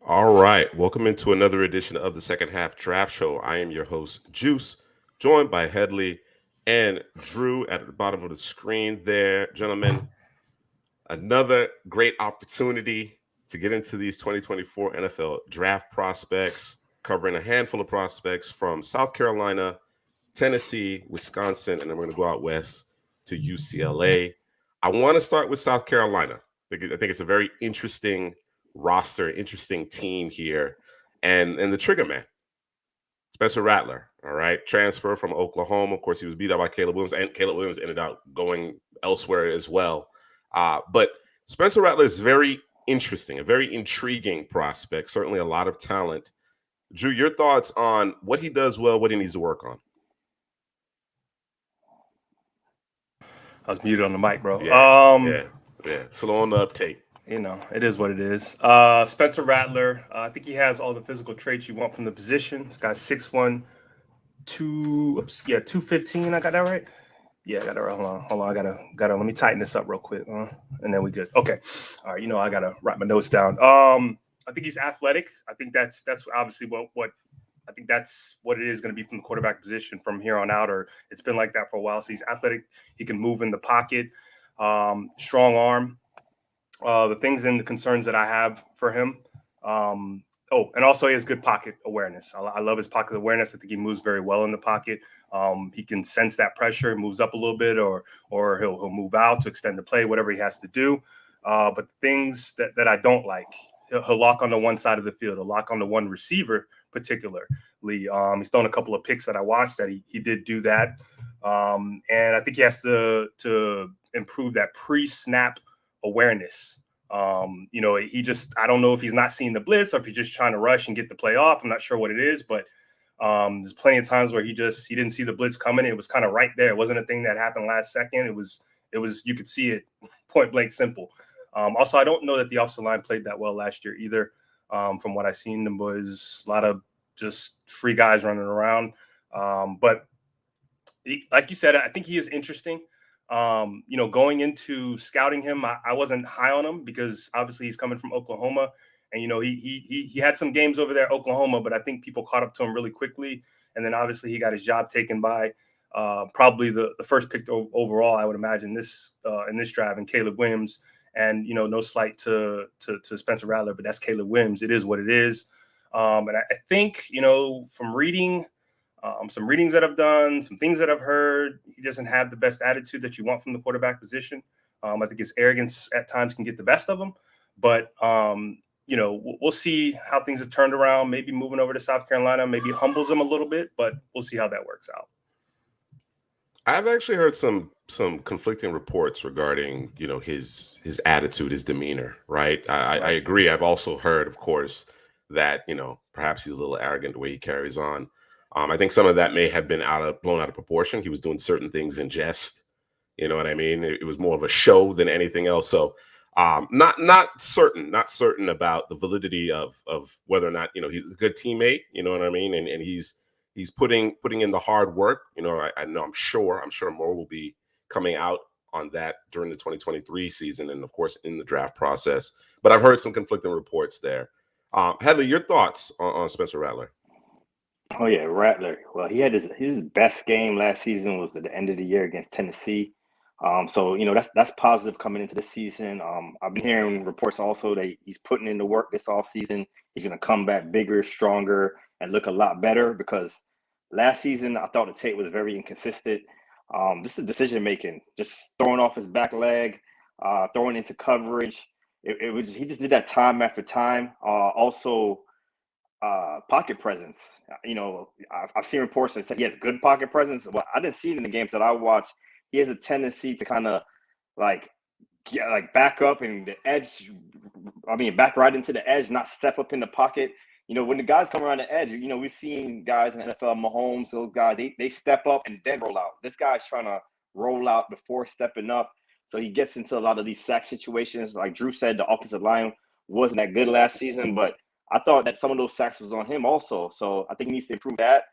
All right, welcome into another edition of the Second Half Draft Show. I am your host, Juice, joined by Headley and Drew at the bottom of the screen there. Gentlemen, another great opportunity to get into these 2024 NFL draft prospects, covering a handful of prospects from South Carolina, Tennessee, Wisconsin, and then we're going to go out west to UCLA. I want to start with South Carolina. I think it's a very interesting roster, interesting team here. And the trigger man, Spencer Rattler, all right, transfer from Oklahoma. Of course, he was beat out by Caleb Williams, and Caleb Williams ended up going elsewhere as well. But Spencer Rattler is very interesting, a very intriguing prospect, certainly a lot of talent. Drew, your thoughts on what he does well, what he needs to work on? I was muted on the mic, bro. Yeah. Slow on the uptake. It is what it is. Spencer Rattler, I think he has all the physical traits you want from the position. This guy's 6'1", 215. I got that right? Yeah, I got it right. Hold on. I gotta. Let me tighten this up real quick, and then we good. Okay. All right. I gotta write my notes down. I think he's athletic. I think that's obviously what I think that's what it is going to be from the quarterback position from here on out, or it's been like that for a while. So he's athletic. He can move in the pocket. Strong arm. The things and the concerns that I have for him. And also he has good pocket awareness. I love his pocket awareness. I think he moves very well in the pocket. He can sense that pressure, moves up a little bit, or he'll move out to extend the play, whatever he has to do. But the things that I don't like, he'll lock on the one side of the field, he'll lock on the one receiver particularly. He's thrown a couple of picks that I watched that he did do that. And I think he has to improve that pre-snap awareness. I don't know if he's not seeing the blitz or if he's just trying to rush and get the play off. I'm not sure what it is, but there's plenty of times where he didn't see the blitz coming. It was kind of right there. It wasn't a thing that happened last second. It was you could see it point blank simple. Also, I don't know that the offensive line played that well last year either. From what I seen, them was a lot of just free guys running around. But like you said, I think he is interesting. Going into scouting him, I wasn't high on him because obviously he's coming from Oklahoma, and he had some games over there at Oklahoma, but I think people caught up to him really quickly, and then obviously he got his job taken by probably the first pick overall, I would imagine in this draft, and Caleb Williams. And no slight to Spencer Rattler, but that's Caleb Williams. It is what it is. And I think from reading. Some readings that I've done, some things that I've heard, he doesn't have the best attitude that you want from the quarterback position. I think his arrogance at times can get the best of him. But, we'll see how things have turned around. Maybe moving over to South Carolina maybe humbles him a little bit, but we'll see how that works out. I've actually heard some conflicting reports regarding, his attitude, his demeanor, right? I agree. I've also heard, of course, that, perhaps he's a little arrogant the way he carries on. I think some of that may have been blown out of proportion. He was doing certain things in jest. You know what I mean? It was more of a show than anything else. So not certain about the validity of whether or not, he's a good teammate. You know what I mean? And he's putting in the hard work. I know I'm sure more will be coming out on that during the 2023 season and, of course, in the draft process. But I've heard some conflicting reports there. Headley, your thoughts on Spencer Rattler? Oh yeah, Rattler. Well, he had his best game last season was at the end of the year against Tennessee. So that's positive coming into this season. I've been hearing reports also that he's putting in the work this offseason. He's going to come back bigger, stronger, and look a lot better because last season I thought the tape was very inconsistent. This is decision making, just throwing off his back leg, throwing into coverage. He just did that time after time. Also. Pocket presence. I've seen reports that say he has good pocket presence. Well, I didn't see it in the games that I watched. He has a tendency to kind of back up and the edge. Back right into the edge, not step up in the pocket. When the guys come around the edge, we've seen guys in the NFL, Mahomes, those guys, they step up and then roll out. This guy's trying to roll out before stepping up. So he gets into a lot of these sack situations. Like Drew said, the offensive line wasn't that good last season, but I thought that some of those sacks was on him also. So I think he needs to improve that.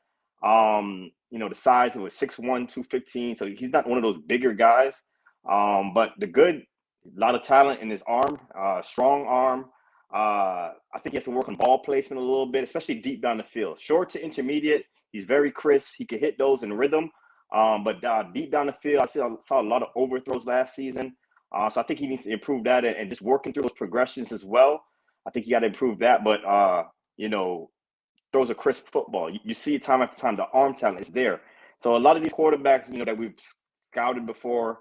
The size, it was 6'1", 215. So he's not one of those bigger guys. But a lot of talent in his arm, strong arm. I think he has to work on ball placement a little bit, especially deep down the field. Short to intermediate, he's very crisp. He can hit those in rhythm. But deep down the field, I saw a lot of overthrows last season. So I think he needs to improve that and just working through those progressions as well. I think he got to improve that. But, throws a crisp football. You see it time after time. The arm talent is there. So a lot of these quarterbacks, that we've scouted before,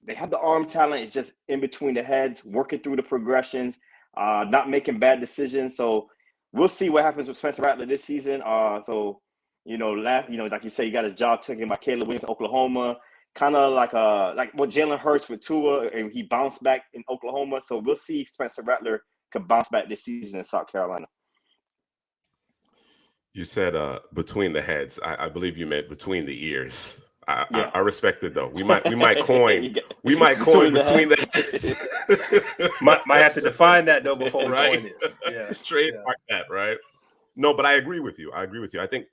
they have the arm talent. It's just in between the heads, working through the progressions, not making bad decisions. So we'll see what happens with Spencer Rattler this season. Like you say, he got his job taken by Caleb Williams in Oklahoma, kind of like what Jalen Hurts with Tua, and he bounced back in Oklahoma. So we'll see if Spencer Rattler can bounce back this season in South Carolina. You said between the heads. I believe you meant between the ears. Yeah. I respect it though. We might coin between the heads. might have to define that though before we right? coin it. Yeah. Trademark that, right? No, but I agree with you. I think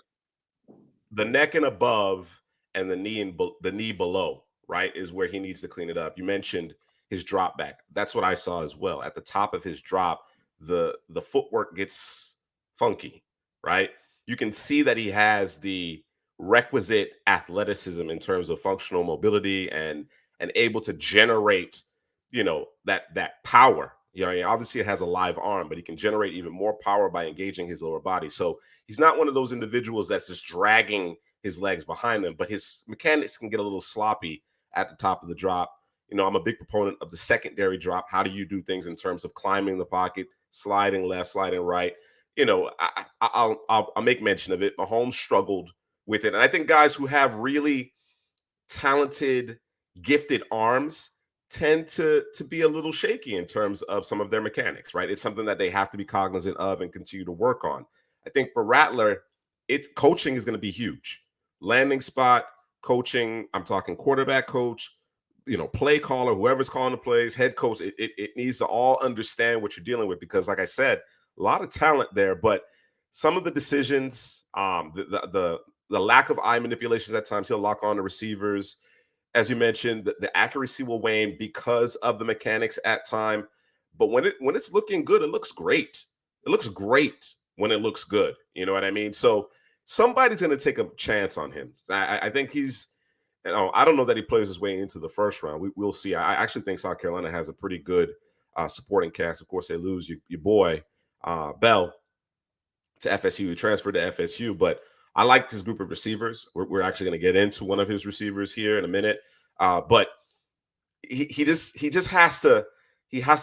the neck and above and the knee below, right, is where he needs to clean it up. You mentioned his drop back. That's what I saw as well. At the top of his drop, the footwork gets funky, right? You can see that he has the requisite athleticism in terms of functional mobility and able to generate, that power. Obviously it has a live arm, but he can generate even more power by engaging his lower body. So he's not one of those individuals that's just dragging his legs behind him, but his mechanics can get a little sloppy at the top of the drop. I'm a big proponent of the secondary drop. How do you do things in terms of climbing the pocket, sliding left, sliding right? I'll make mention of it. Mahomes struggled with it. And I think guys who have really talented, gifted arms tend to be a little shaky in terms of some of their mechanics, right? It's something that they have to be cognizant of and continue to work on. I think for Rattler, coaching is going to be huge. Landing spot, coaching, I'm talking quarterback coach, play caller, whoever's calling the plays, head coach, it needs to all understand what you're dealing with because, like I said, a lot of talent there, but some of the decisions, the lack of eye manipulations at times, he'll lock on the receivers. As you mentioned, the accuracy will wane because of the mechanics at time. But when it's looking good, it looks great. It looks great when it looks good. You know what I mean? So somebody's going to take a chance on him. I think he's, I don't know that he plays his way into the first round. We'll see. I actually think South Carolina has a pretty good supporting cast. Of course, they lose your boy, Bell, to FSU. He transferred to FSU, but I like this group of receivers. We're actually going to get into one of his receivers here in a minute. But he just has to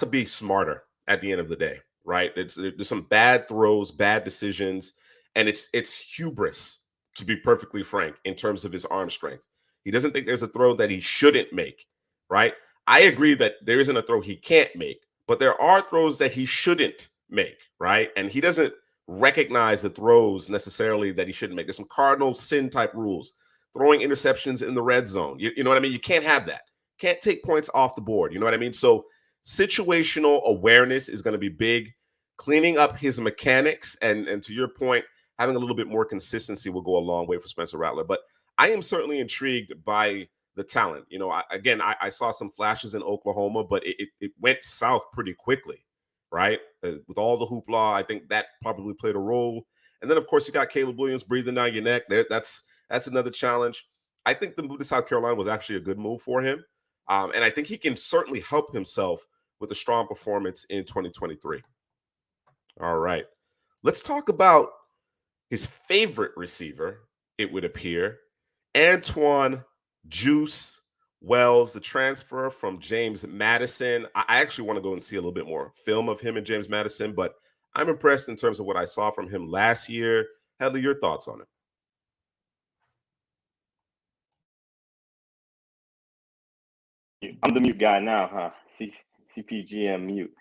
be smarter at the end of the day, right? There's some bad throws, bad decisions, and it's hubris, to be perfectly frank, in terms of his arm strength. He doesn't think there's a throw that he shouldn't make, right? I agree that there isn't a throw he can't make, but there are throws that he shouldn't make, right? And he doesn't recognize the throws necessarily that he shouldn't make. There's some cardinal sin type rules. Throwing interceptions in the red zone. You know what I mean? You can't have that. Can't take points off the board. You know what I mean? So situational awareness is going to be big. Cleaning up his mechanics and to your point, having a little bit more consistency will go a long way for Spencer Rattler. But I am certainly intrigued by the talent. I saw some flashes in Oklahoma, but it went south pretty quickly, right? With all the hoopla, I think that probably played a role. And then, of course, you got Caleb Williams breathing down your neck. That's another challenge. I think the move to South Carolina was actually a good move for him. And I think he can certainly help himself with a strong performance in 2023. All right. Let's talk about his favorite receiver, it would appear, Antoine Juice Wells, the transfer from James Madison. I actually want to go and see a little bit more film of him and James Madison, but I'm impressed in terms of what I saw from him last year. Headley, your thoughts on it? I'm the mute guy now, huh? CPGM mute.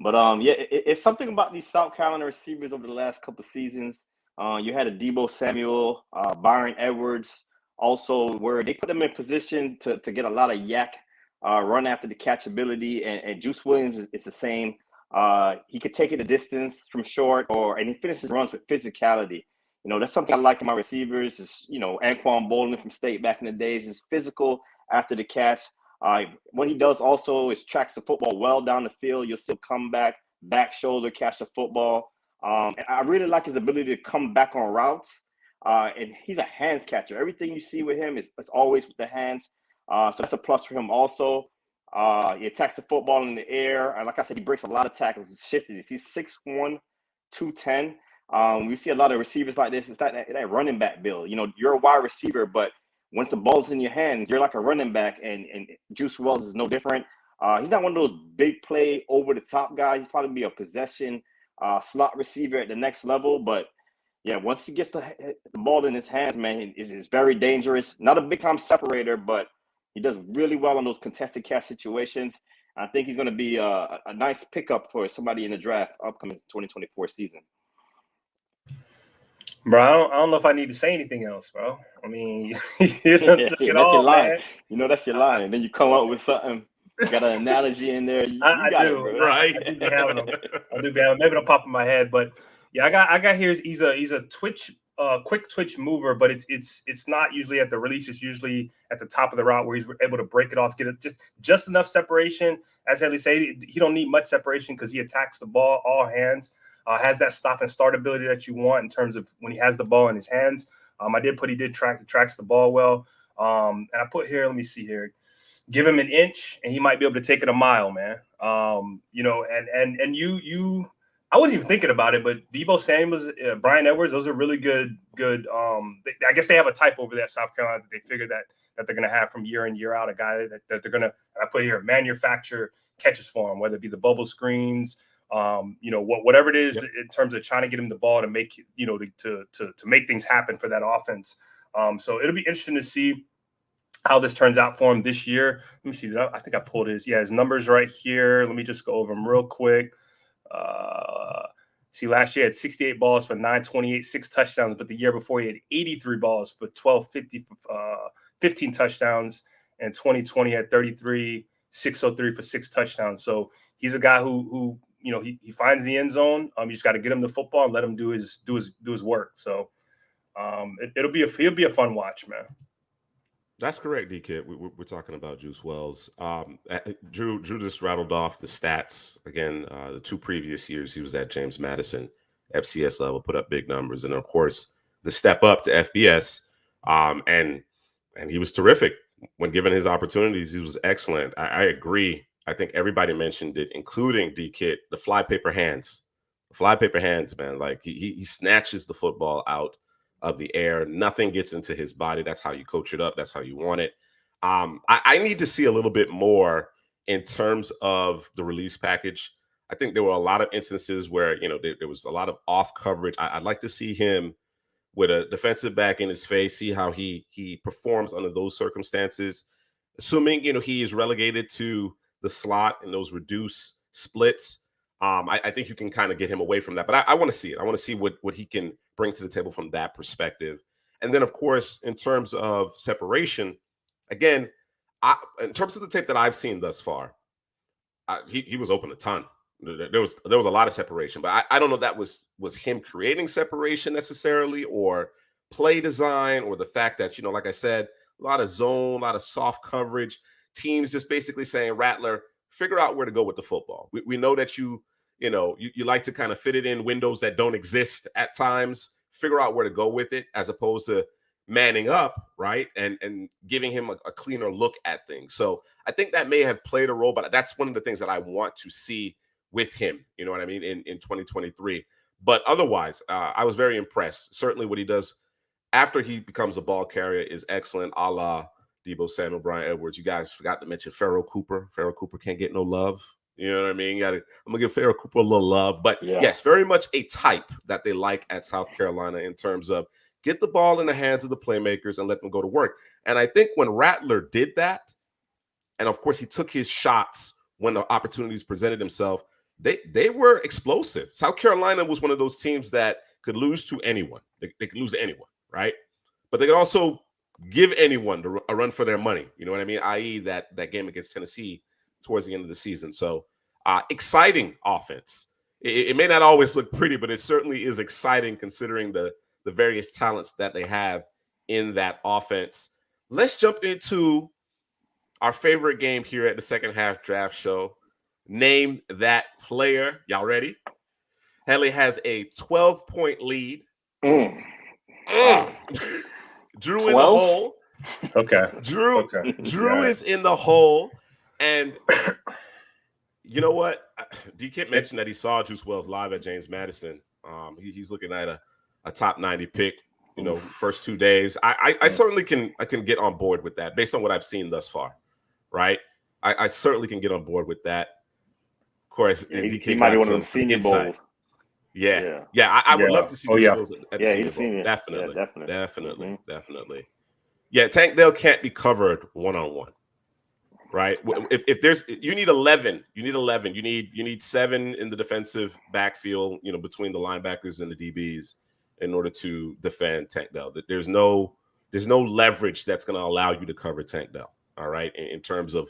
But it's something about these South Carolina receivers over the last couple of seasons. You had a Deebo Samuel, Byron Edwards, also where they put them in position to get a lot of yak run after the catchability, and Juice Williams is the same. He could take it a distance from short, and he finishes runs with physicality. That's something I like in my receivers. Is Anquan Bolden from State back in the days is physical after the catch. What he does also is tracks the football well down the field. You'll see him come back, back shoulder, catch the football. And I really like his ability to come back on routes. And he's a hands catcher. Everything you see with him is always with the hands. So that's a plus for him also. He attacks the football in the air. And like I said, he breaks a lot of tackles. He's shifted. He's 6'1", 210. We see a lot of receivers like this. It's that running back build. You know, you're a wide receiver, but once the ball's in your hands, you're like a running back. And Juice Wells is no different. He's not one of those big play over the top guys. He's probably be a possession slot receiver at the next level. But yeah, once he gets the ball in his hands, man, is very dangerous. Not a big time separator, but he does really well in those contested catch situations. I think he's going to be a nice pickup for somebody in the draft upcoming 2024 season. Bro, I don't know if I need to say anything else, bro. I mean, you That's took it your all, line. man. You know, that's your line. And then you come up with something. Got an analogy in there. You I got do, it, bro. Right. I do be having them. Maybe it'll pop in my head, but yeah, I got here. He's a quick twitch mover, but it's not usually at the release. It's usually at the top of the route where he's able to break it off, get it just enough separation. As Headley said, he don't need much separation because he attacks the ball all hands. Has that stop and start ability that you want in terms of when he has the ball in his hands. He tracks the ball well. And I put here, let me see here. Give him an inch and he might be able to take it a mile, man. You know, and you I wasn't even thinking about it, but Deebo Samuels, Brian Edwards, those are really good. I guess they have a type over there at South Carolina that they figure that they're going to have from year in, year out, a guy that they're going to, I put here, manufacture catches for him, whether it be the bubble screens, you know, whatever it is in terms of trying to get him the ball to make, you know, to make things happen for that offense. So it'll be interesting to see how this turns out for him this year. Let me see. I think I pulled his numbers right here. Let me just go over them real quick. See, last year he had 68 balls for 928, 6 touchdowns, but the year before he had 83 balls for 1250, 15 touchdowns, and 2020 had 33, 603 for 6 touchdowns. So he's a guy who you know, he finds the end zone. You just got to get him the football and let him do his work. So he'll be a fun watch, man. That's correct, D-Kid. We're talking about Juice Wells. Drew just rattled off the stats. Again, the 2 previous years he was at James Madison, FCS level, put up big numbers. And, of course, the step up to FBS. And he was terrific. When given his opportunities, he was excellent. I agree. I think everybody mentioned it, including D-Kid, the flypaper hands. The flypaper hands, man. Like, he snatches the football out of the air. Nothing gets into his body. That's how you coach it up. That's how you want it. I need to see a little bit more in terms of the release package. I think there were a lot of instances where, you know, there was a lot of off coverage. I'd like to see him with a defensive back in his face, see how he performs under those circumstances. Assuming, you know, he is relegated to the slot in those reduced splits. I think you can kind of get him away from that. But I want to see it. I want to see what he can bring to the table from that perspective. And then, of course, in terms of separation, again, in terms of the tape that I've seen thus far, he was open a ton. There was a lot of separation, but I don't know if that was him creating separation necessarily, or play design, or the fact that, you know, like I said, a lot of zone, a lot of soft coverage, teams just basically saying, Rattler, figure out where to go with the football. We know that you like to kind of fit it in windows that don't exist at times. Figure out where to go with it, as opposed to manning up, right? And giving him a cleaner look at things. So I think that may have played a role, but that's one of the things that I want to see with him, you know what I mean, in 2023. But otherwise, I was very impressed. Certainly what he does after he becomes a ball carrier is excellent, a la Deebo Samuel, Brian Edwards. You guys forgot to mention Pharaoh Cooper. Pharaoh Cooper can't get no love. You know what I mean? I'm going to give Pharaoh Cooper a little love. But yes, very much a type that they like at South Carolina in terms of get the ball in the hands of the playmakers and let them go to work. And I think when Rattler did that, and of course he took his shots when the opportunities presented himself, they were explosive. South Carolina was one of those teams that could lose to anyone. They could lose to anyone, right? But they could also give anyone a run for their money. You know what I mean? I.e. that game against Tennessee towards the end of the season. So exciting offense. It may not always look pretty, but it certainly is exciting considering the various talents that they have in that offense. Let's jump into our favorite game here at the second half draft show. Name that player. Y'all ready? Headley has a 12-point lead. Wow. Drew in the 12? hole. Okay. Drew Yeah. is in the hole. And you know what? D-Kit mentioned that he saw Juice Wells live at James Madison. He's looking at a top 90 pick, first 2 days. I certainly can get on board with that based on what I've seen thus far, right? I certainly can get on board with that. Of course, Yeah, DK he might be one of them Senior Bowls. Yeah. I would love to see Juice Wells at the Senior Bowl. Definitely. Yeah, Definitely. Yeah, Tank Dell can't be covered one-on-one. Right. If there's you need 11. You need 7 in the defensive backfield, between the linebackers and the DBs in order to defend Tank Dell. There's no leverage that's going to allow you to cover Tank Dell. All right. In terms of,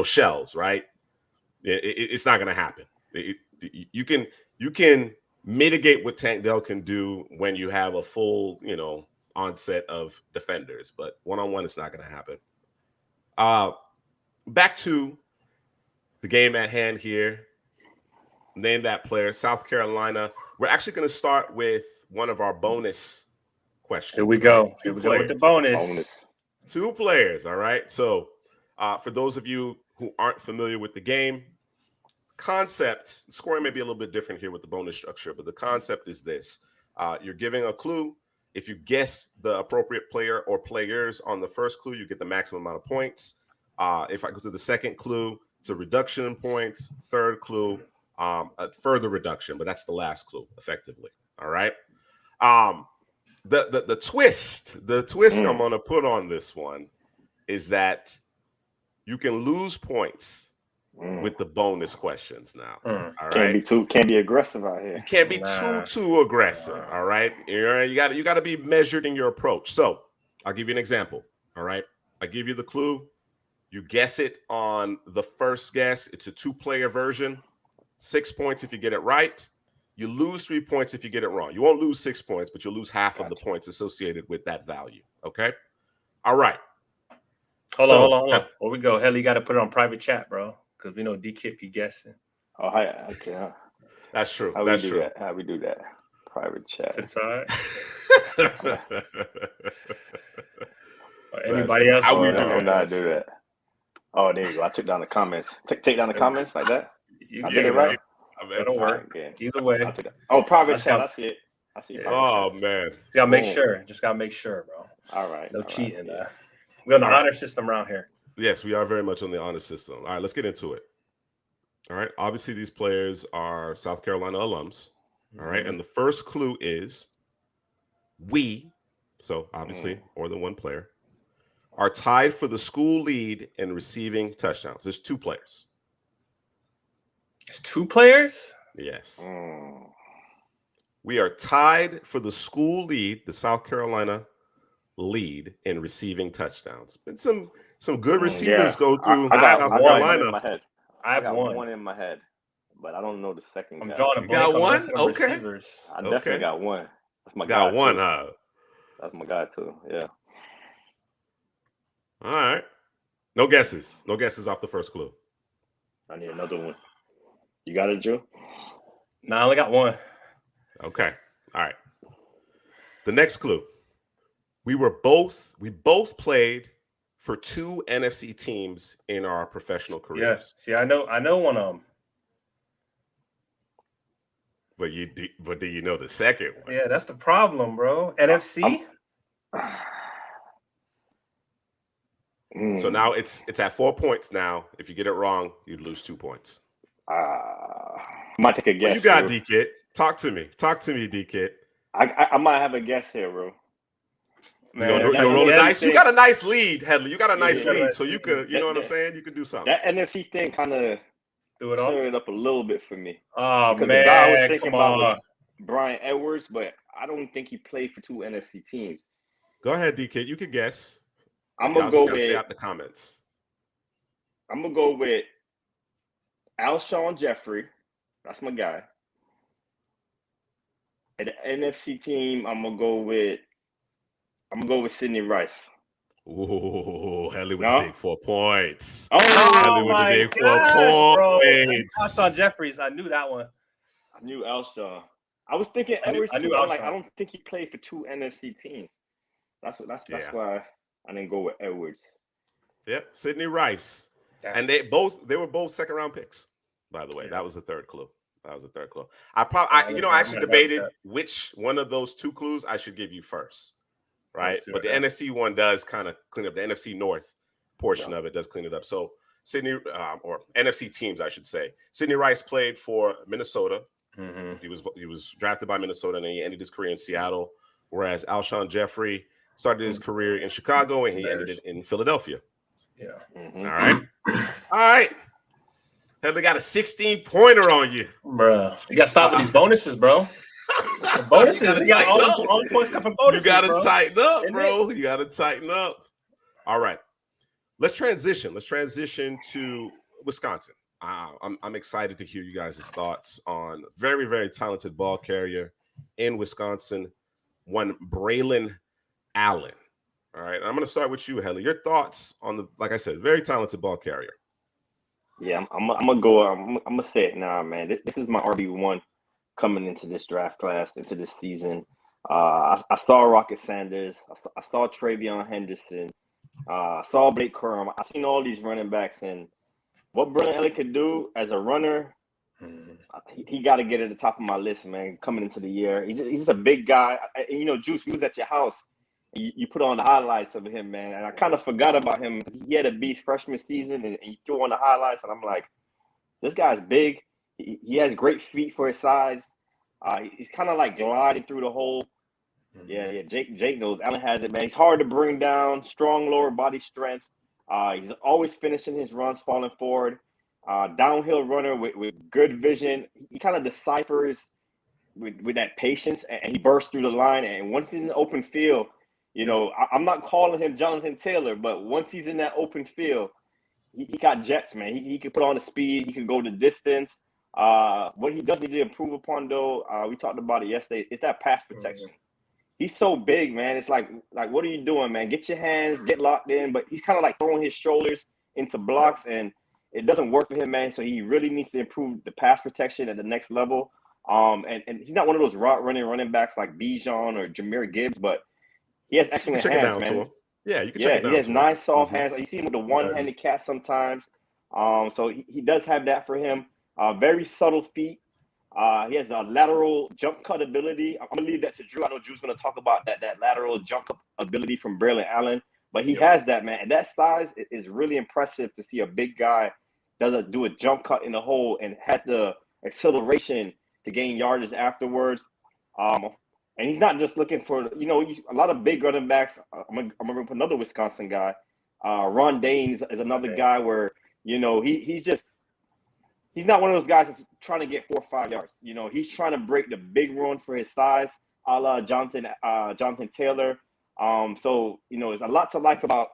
shells, right? It's not going to happen. You can mitigate what Tank Dell can do when you have a full, onset of defenders, but one-on-one, it's not going to happen. Back to the game at hand here. Name that player. South Carolina. We're actually going to start with one of our bonus questions. Here we go. Here we go with the bonus. 2 players. All right. So for those of you who aren't familiar with the game, concept, scoring may be a little bit different here with the bonus structure, but the concept is this. You're giving a clue. If you guess the appropriate player or players on the first clue, you get the maximum amount of points. If I go to the second clue, it's a reduction in points. Third clue, a further reduction, but that's the last clue, effectively. All right. The twist I'm going to put on this one is that you can lose points with the bonus questions now. All right. Can't be aggressive out here. You can't be too aggressive. All right. You got to be measured in your approach. So I'll give you an example. All right. I give you the clue. You guess it on the first guess. It's a 2-player version. 6 points if you get it right. You lose 3 points if you get it wrong. You won't lose 6 points, but you'll lose half of the points associated with that value. Okay? All right. Hold on. Before we go, Hell, you got to put it on private chat, bro, because we know D-Kit be guessing. Oh, hi. Okay. That's true. How we do that? Private chat. To the side. Anybody else? How we do that? Oh, there you go. I took down the comments. Take down the comments like that. I take it right. That'll work. Either way. Private chat. I see it. Oh man. Just gotta make sure. Bro. All right. No cheating. We're on the honor system around here. Yes, we are very much on the honor system. All right, let's get into it. All right. Obviously, these players are South Carolina alums. All right. And the first clue is so obviously more than one player, are tied for the school lead in receiving touchdowns. There's 2 players. There's 2 players? Yes. We are tied for the school lead, the South Carolina lead in receiving touchdowns. Been some good receivers go through South Carolina. In my head. I got one in my head, but I don't know the second guy. I'm drawing a blank on one? Okay. Receivers. I definitely got one. That's my guy. Got one, huh? That's my guy too. Yeah. All right. No guesses. No guesses off the first clue. I need another one. You got it, Joe? No, I only got one. Okay. All right. The next clue. We both played for 2 NFC teams in our professional careers. Yeah. See, I know one of them. But do you know the second one? Yeah, that's the problem, bro. NFC? So now it's at 4 points now. If you get it wrong, you'd lose 2 points. I might take a guess. You got D-Kit. Talk to me, D-Kit. I might have a guess here, bro. Man, you roll the dice. You got a nice lead, Headley. You got a nice lead, so you could, you know what I'm saying? You could do something. That NFC thing kind of cleared it up a little bit for me. Oh, because man, the guy I was thinking about was Brian Edwards, but I don't think he played for 2 NFC teams. Go ahead, D-Kit. You could guess. I'm gonna go with. Stay out the comments. I'm gonna go with Alshon Jeffrey. That's my guy. And the NFC team, I'm gonna go with Sidney Rice. Ooh, Helly with No? the big 4 points. Oh, Helly with the my big 4 gosh, bro. points. Alshon Jeffries. I knew that one. I knew Alshon. I was thinking I knew Edwards too. I'm like, Alshon. I don't think he played for 2 NFC teams. That's Yeah. why I didn't go with Edwards. Yep, Sidney Rice. Damn. And they were both second-round picks, by the way. Yeah. That was the third clue. I I actually debated which one of those 2 clues I should give you first, right? But the NFC one does kind of clean up. The NFC North portion of it does clean it up. So Sidney, or NFC teams, I should say. Sidney Rice played for Minnesota. Mm-hmm. He was drafted by Minnesota, and then he ended his career in Seattle. Whereas Alshon Jeffrey started his career in Chicago, and he ended it in Philadelphia. Yeah. Mm-hmm. All right. Heather got a 16-pointer on you. Bro, you got to stop with these bonuses, bro. The bonuses. You got all the points come from bonuses. You got to bro. tighten up, bro. You got to tighten up. All right. Let's transition. Let's transition to Wisconsin. I'm excited to hear you guys' thoughts on very, very talented ball carrier in Wisconsin, one Braelon Allen. All right. I'm going to start with you, Helly. Your thoughts on like I said, very talented ball carrier. Yeah, I'm gonna go. I'm gonna say it now, man. This is my RB1 coming into this draft class, into this season. I saw Rocket Sanders. I saw Travion Henderson. I saw Blake Corum. I've seen all these running backs, and what Braelon Allen could do as a runner, he got to get at the top of my list, man. Coming into the year, he's just a big guy. And, Juice, we was at your house. You put on the highlights of him, man, and I kind of forgot about him. He had a beast freshman season, and you threw on the highlights, and I'm like, this guy's big. He has great feet for his size. He's kind of like gliding through the hole. Yeah. Jake knows. Allen has it, man. He's hard to bring down. Strong lower body strength. He's always finishing his runs, falling forward. Downhill runner with good vision. He kind of deciphers with that patience, and he bursts through the line. And once he's in the open field, I'm not calling him Jonathan Taylor, but once he's in that open field, he got jets, man. He can put on the speed. He can go the distance. What he does need to improve upon, though, we talked about it yesterday, is that pass protection. He's so big, man. It's like what are you doing, man? Get your hands, get locked in. But he's kind of like throwing his shoulders into blocks, and it doesn't work for him, man. So he really needs to improve the pass protection at the next level. And he's not one of those route running backs like Bijan or Jahmyr Gibbs, but he has excellent hands, man. Yeah, you can check it down. He has nice, soft hands. You see him with the one-handed catch sometimes. So he does have that for him. Very subtle feet. He has a lateral jump cut ability. I'm gonna leave that to Drew. I know Drew's gonna talk about that lateral jump ability from Braelon Allen, but he has that, man. And that size is really impressive to see a big guy do a jump cut in the hole and has the acceleration to gain yardage afterwards. And he's not just looking for, a lot of big running backs. I'm gonna put another Wisconsin guy. Ron Dane is another guy where, he's not one of those guys that's trying to get 4 or 5 yards. He's trying to break the big run for his size, a la Jonathan Taylor. So, there's a lot to like about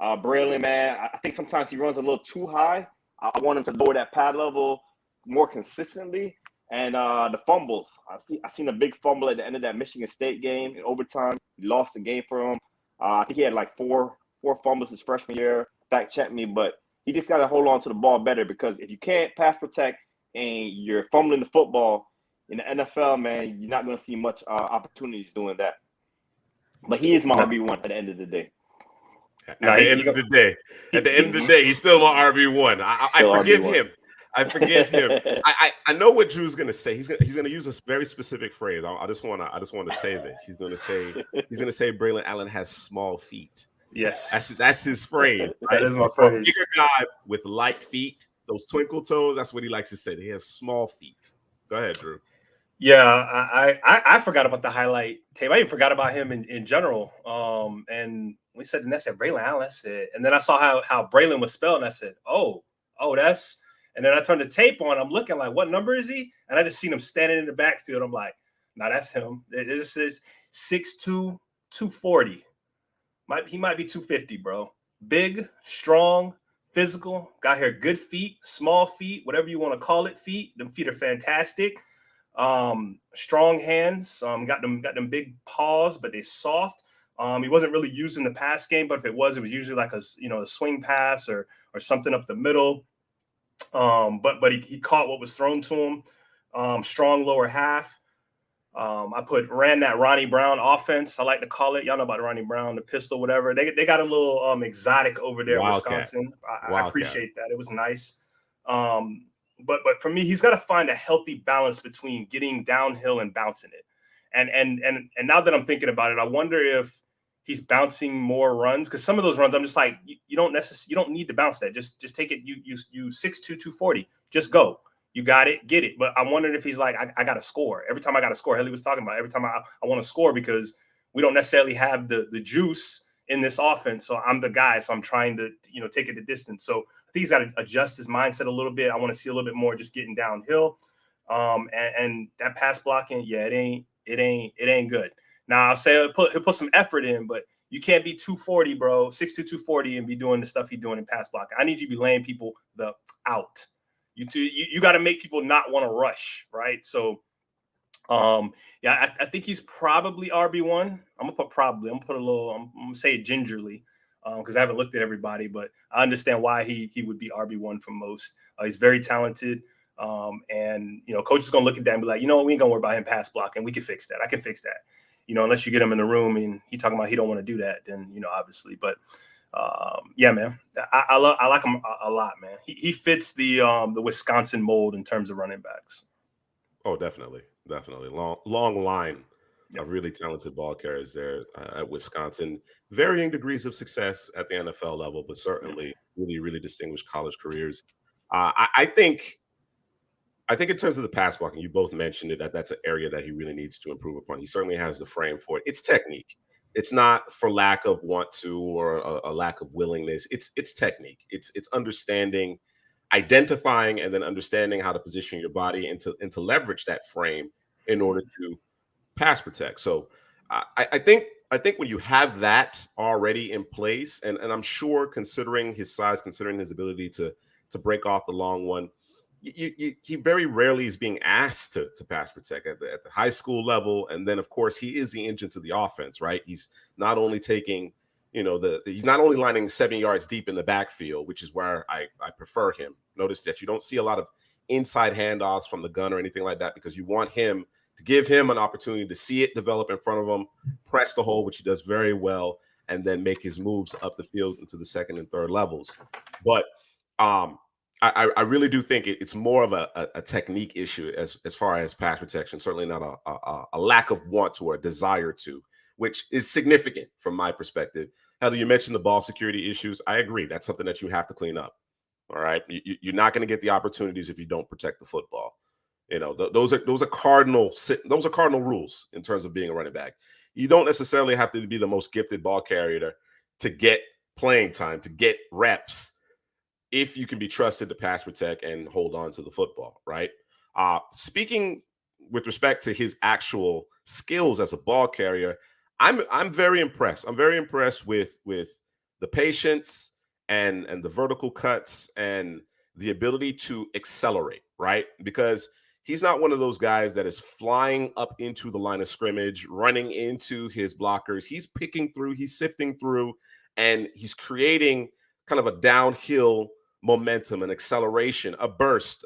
Braelon, man. I think sometimes he runs a little too high. I want him to lower that pad level more consistently. And the fumbles, I seen a big fumble at the end of that Michigan State game in overtime. He lost the game for him. I think he had like four fumbles his freshman year. Fact check me, but he just got to hold on to the ball better, because if you can't pass protect and you're fumbling the football in the NFL, man, you're not going to see much opportunities doing that. But he is my RB1 at the end of the day. At the end of the day, he's still my RB1. I forgive him. I forgive him. I know what Drew's gonna say. He's gonna use a very specific phrase. I just want to say this. He's gonna say Braelon Allen has small feet. Yes, that's his phrase. Right? That is my phrase. A bigger guy with light feet, those twinkle toes. That's what he likes to say. He has small feet. Go ahead, Drew. Yeah, I forgot about the highlight tape. I even forgot about him in general. And we said, and I said Braelon Allen. I said, and then I saw how Braelon was spelled, and I said, oh, that's. And then I turned the tape on. I'm looking like, what number is he? And I just seen him standing in the backfield. I'm like, nah, that's him. This is 6'2", 240. He might be 250, bro. Big, strong, physical. Got here, good feet, small feet, whatever you want to call it. Feet. Them feet are fantastic. Strong hands. Got them big paws, but they're soft. He wasn't really using the pass game, but if it was usually like a swing pass or something up the middle. But he caught what was thrown to him. Strong lower half. I ran that Ronnie Brown offense. I like to call it. Y'all know about Ronnie Brown, the pistol, whatever. They got a little exotic over there in Wisconsin. I appreciate that. It was nice. But for me, he's got to find a healthy balance between getting downhill and bouncing it. And now that I'm thinking about it, I wonder if he's bouncing more runs, because some of those runs I'm just like, you don't need to bounce that. Just take it. You 6'2", 240. Just go. You got it, get it. But I'm wondering if he's like, I got to score. Every time I got to score, Haley was talking about, every time I want to score, because we don't necessarily have the juice in this offense. So I'm the guy. So I'm trying to, take it the distance. So I think he's got to adjust his mindset a little bit. I want to see a little bit more just getting downhill. And that pass blocking, yeah, it ain't good. Now I'll say he'll put some effort in, but you can't be 240, bro, 6'2", 240 and be doing the stuff he's doing in pass blocking. I need you to be laying people the out. You got to make people not want to rush, right? So, I think he's probably RB1. I'm gonna put probably. I'm gonna say it gingerly, because I haven't looked at everybody, but I understand why he would be RB1 for most. He's very talented, and coach is gonna look at that and be like, we ain't gonna worry about him pass blocking. We can fix that. I can fix that. Unless you get him in the room and he talking about he don't want to do that, then obviously, but. Yeah, man, I like him a lot, man. He fits the Wisconsin mold in terms of running backs. Oh, definitely. Long line of really talented ball carriers there at Wisconsin. Varying degrees of success at the NFL level, but certainly really, really distinguished college careers. I think in terms of the pass blocking, you both mentioned it, that's an area that he really needs to improve upon. He certainly has the frame for it. It's technique. It's not for lack of want to or a lack of willingness. It's technique. It's understanding, identifying, and then understanding how to position your body and to leverage that frame in order to pass protect. So I think when you have that already in place, and I'm sure considering his size, considering his ability to break off the long one, he very rarely is being asked to pass protect at the high school level. And then, of course, he is the engine to the offense, right? He's not only taking, he's not only lining 7 yards deep in the backfield, which is where I prefer him. Notice that you don't see a lot of inside handoffs from the gun or anything like that, because you want him to give him an opportunity to see it develop in front of him, press the hole, which he does very well, and then make his moves up the field into the second and third levels. But I really do think it's more of a technique issue as far as pass protection, certainly not a lack of want or a desire to, which is significant from my perspective. Heather, you mentioned the ball security issues. I agree. That's something that you have to clean up. All right. You're not going to get the opportunities if you don't protect the football. Those are cardinal rules in terms of being a running back. You don't necessarily have to be the most gifted ball carrier to get playing time, to get reps, if you can be trusted to pass protect and hold on to the football, right? Speaking with respect to his actual skills as a ball carrier, I'm very impressed. I'm very impressed with the patience and the vertical cuts and the ability to accelerate, right? Because he's not one of those guys that is flying up into the line of scrimmage, running into his blockers. He's picking through, he's sifting through, and he's creating kind of a downhill momentum, an acceleration, a burst,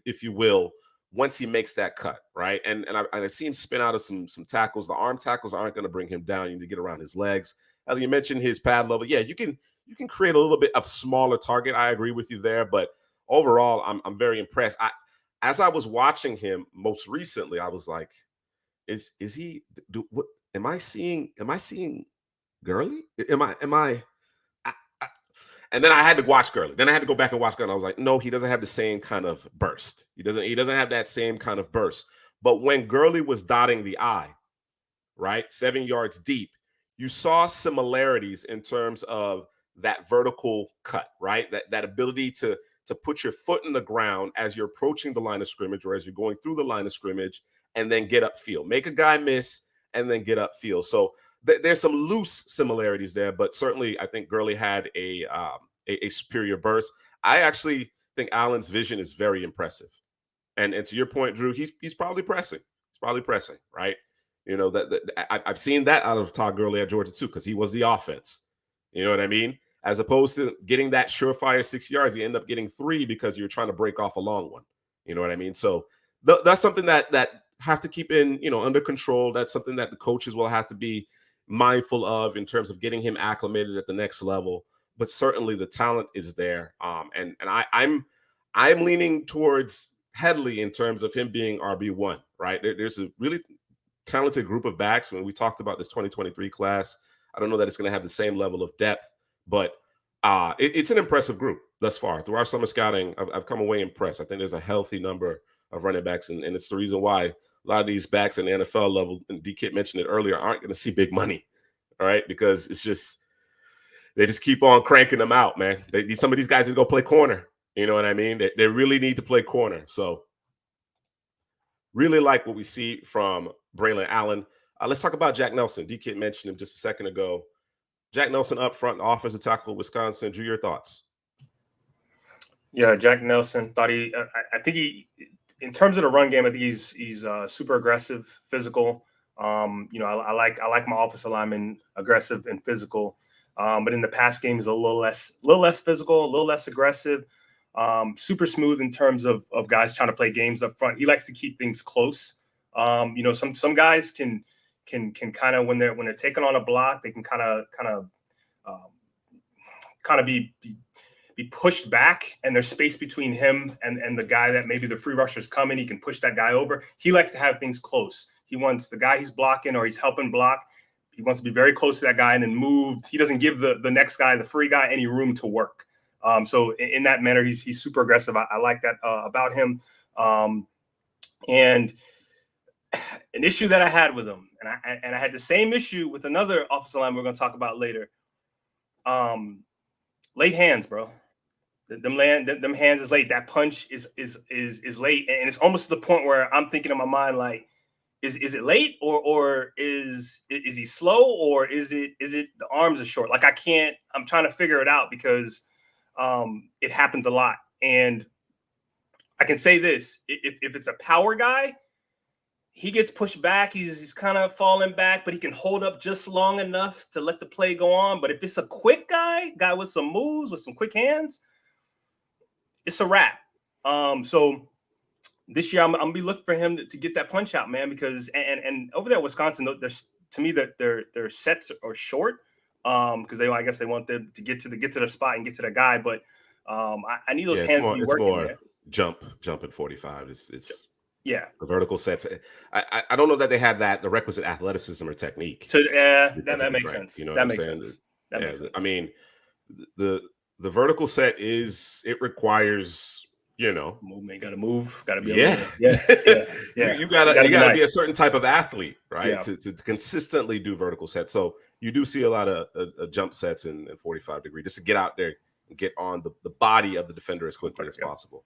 if you will, once he makes that cut, right? And I see him spin out of some tackles. The arm tackles aren't going to bring him down. You need to get around his legs. You mentioned his pad level. Yeah, you can create a little bit of smaller target. I agree with you there, but overall, I'm very impressed. As I was watching him most recently, I was like, is he? What am I seeing? Am I seeing Gurley? Am I? And then I had to watch Gurley. Then I had to go back and watch Gurley. I was like, no, he doesn't have the same kind of burst. He doesn't have that same kind of burst. But when Gurley was dotting the I, right, 7 yards deep, you saw similarities in terms of that vertical cut, right? That ability to put your foot in the ground as you're approaching the line of scrimmage or as you're going through the line of scrimmage and then get upfield. Make a guy miss and then get upfield. So there's some loose similarities there, but certainly I think Gurley had a superior burst. I actually think Allen's vision is very impressive. And to your point, Drew, he's probably pressing. He's probably pressing, right? You know, I've seen that out of Todd Gurley at Georgia too, because he was the offense. You know what I mean? As opposed to getting that surefire 6 yards, you end up getting 3 because you're trying to break off a long one. You know what I mean? So that's something that have to keep in, under control. That's something that the coaches will have to be mindful of in terms of getting him acclimated at the next level. But certainly the talent is there. And I'm leaning towards Headley in terms of him being RB1, right? There's a really talented group of backs. When we talked about this 2023 class, I don't know that it's going to have the same level of depth, but it's an impressive group thus far. Through our summer scouting, I've come away impressed. I think there's a healthy number of running backs, and it's the reason why a lot of these backs in the NFL level, and D-Kit mentioned it earlier, aren't going to see big money, all right? Because it's just, they just keep on cranking them out, man. Some of these guys need to go play corner. You know what I mean? They really need to play corner. So really like what we see from Braelon Allen. Let's talk about Jack Nelson. D-Kit mentioned him just a second ago. Jack Nelson up front, offensive tackle, Wisconsin. Drew, your thoughts? Yeah, Jack Nelson thought I think he, in terms of the run game, I think he's super aggressive, physical. I like my offensive lineman aggressive and physical. But in the pass game, he's a little less physical, a little less aggressive. Super smooth in terms of guys trying to play games up front. He likes to keep things close. Some guys can kind of, when they're taking on a block, they can kind of be pushed back, and there's space between him and the guy that maybe the free rusher's coming. He can push that guy over. He likes to have things close. He wants the guy he's blocking or he's helping block, he wants to be very close to that guy and then move. He doesn't give the next guy, the free guy, any room to work. So in that manner, he's super aggressive. I like that about him. And an issue that I had with him, and I had the same issue with another offensive line we're going to talk about later. Late hands, bro. Them hands is late. That punch is late, and it's almost to the point where I'm thinking in my mind, like, is it late or is he slow, or is it the arms are short? Like, I'm trying to figure it out because it happens a lot. And I can say this, if it's a power guy, he gets pushed back. He's kind of falling back, but he can hold up just long enough to let the play go on. But if it's a quick guy with some moves, with some quick hands, it's a wrap. So this year I'm gonna be looking for him to get that punch out, man, because and over there at Wisconsin, there's, to me, that their sets are short, because I guess they want them to get to their spot and get to the guy. But I need those hands to be working, man. Jump at 45. It's yeah, the vertical sets. I don't know that they have the requisite athleticism or technique. That makes sense. You know that what makes I'm sense. That makes sense. I mean, the vertical set it requires, movement. Got to move. Got to be yeah. You gotta be a certain type of athlete, right? Yeah. To consistently do vertical sets. So you do see a lot of jump sets in 45 degree, just to get out there and get on the body of the defender as quickly as possible.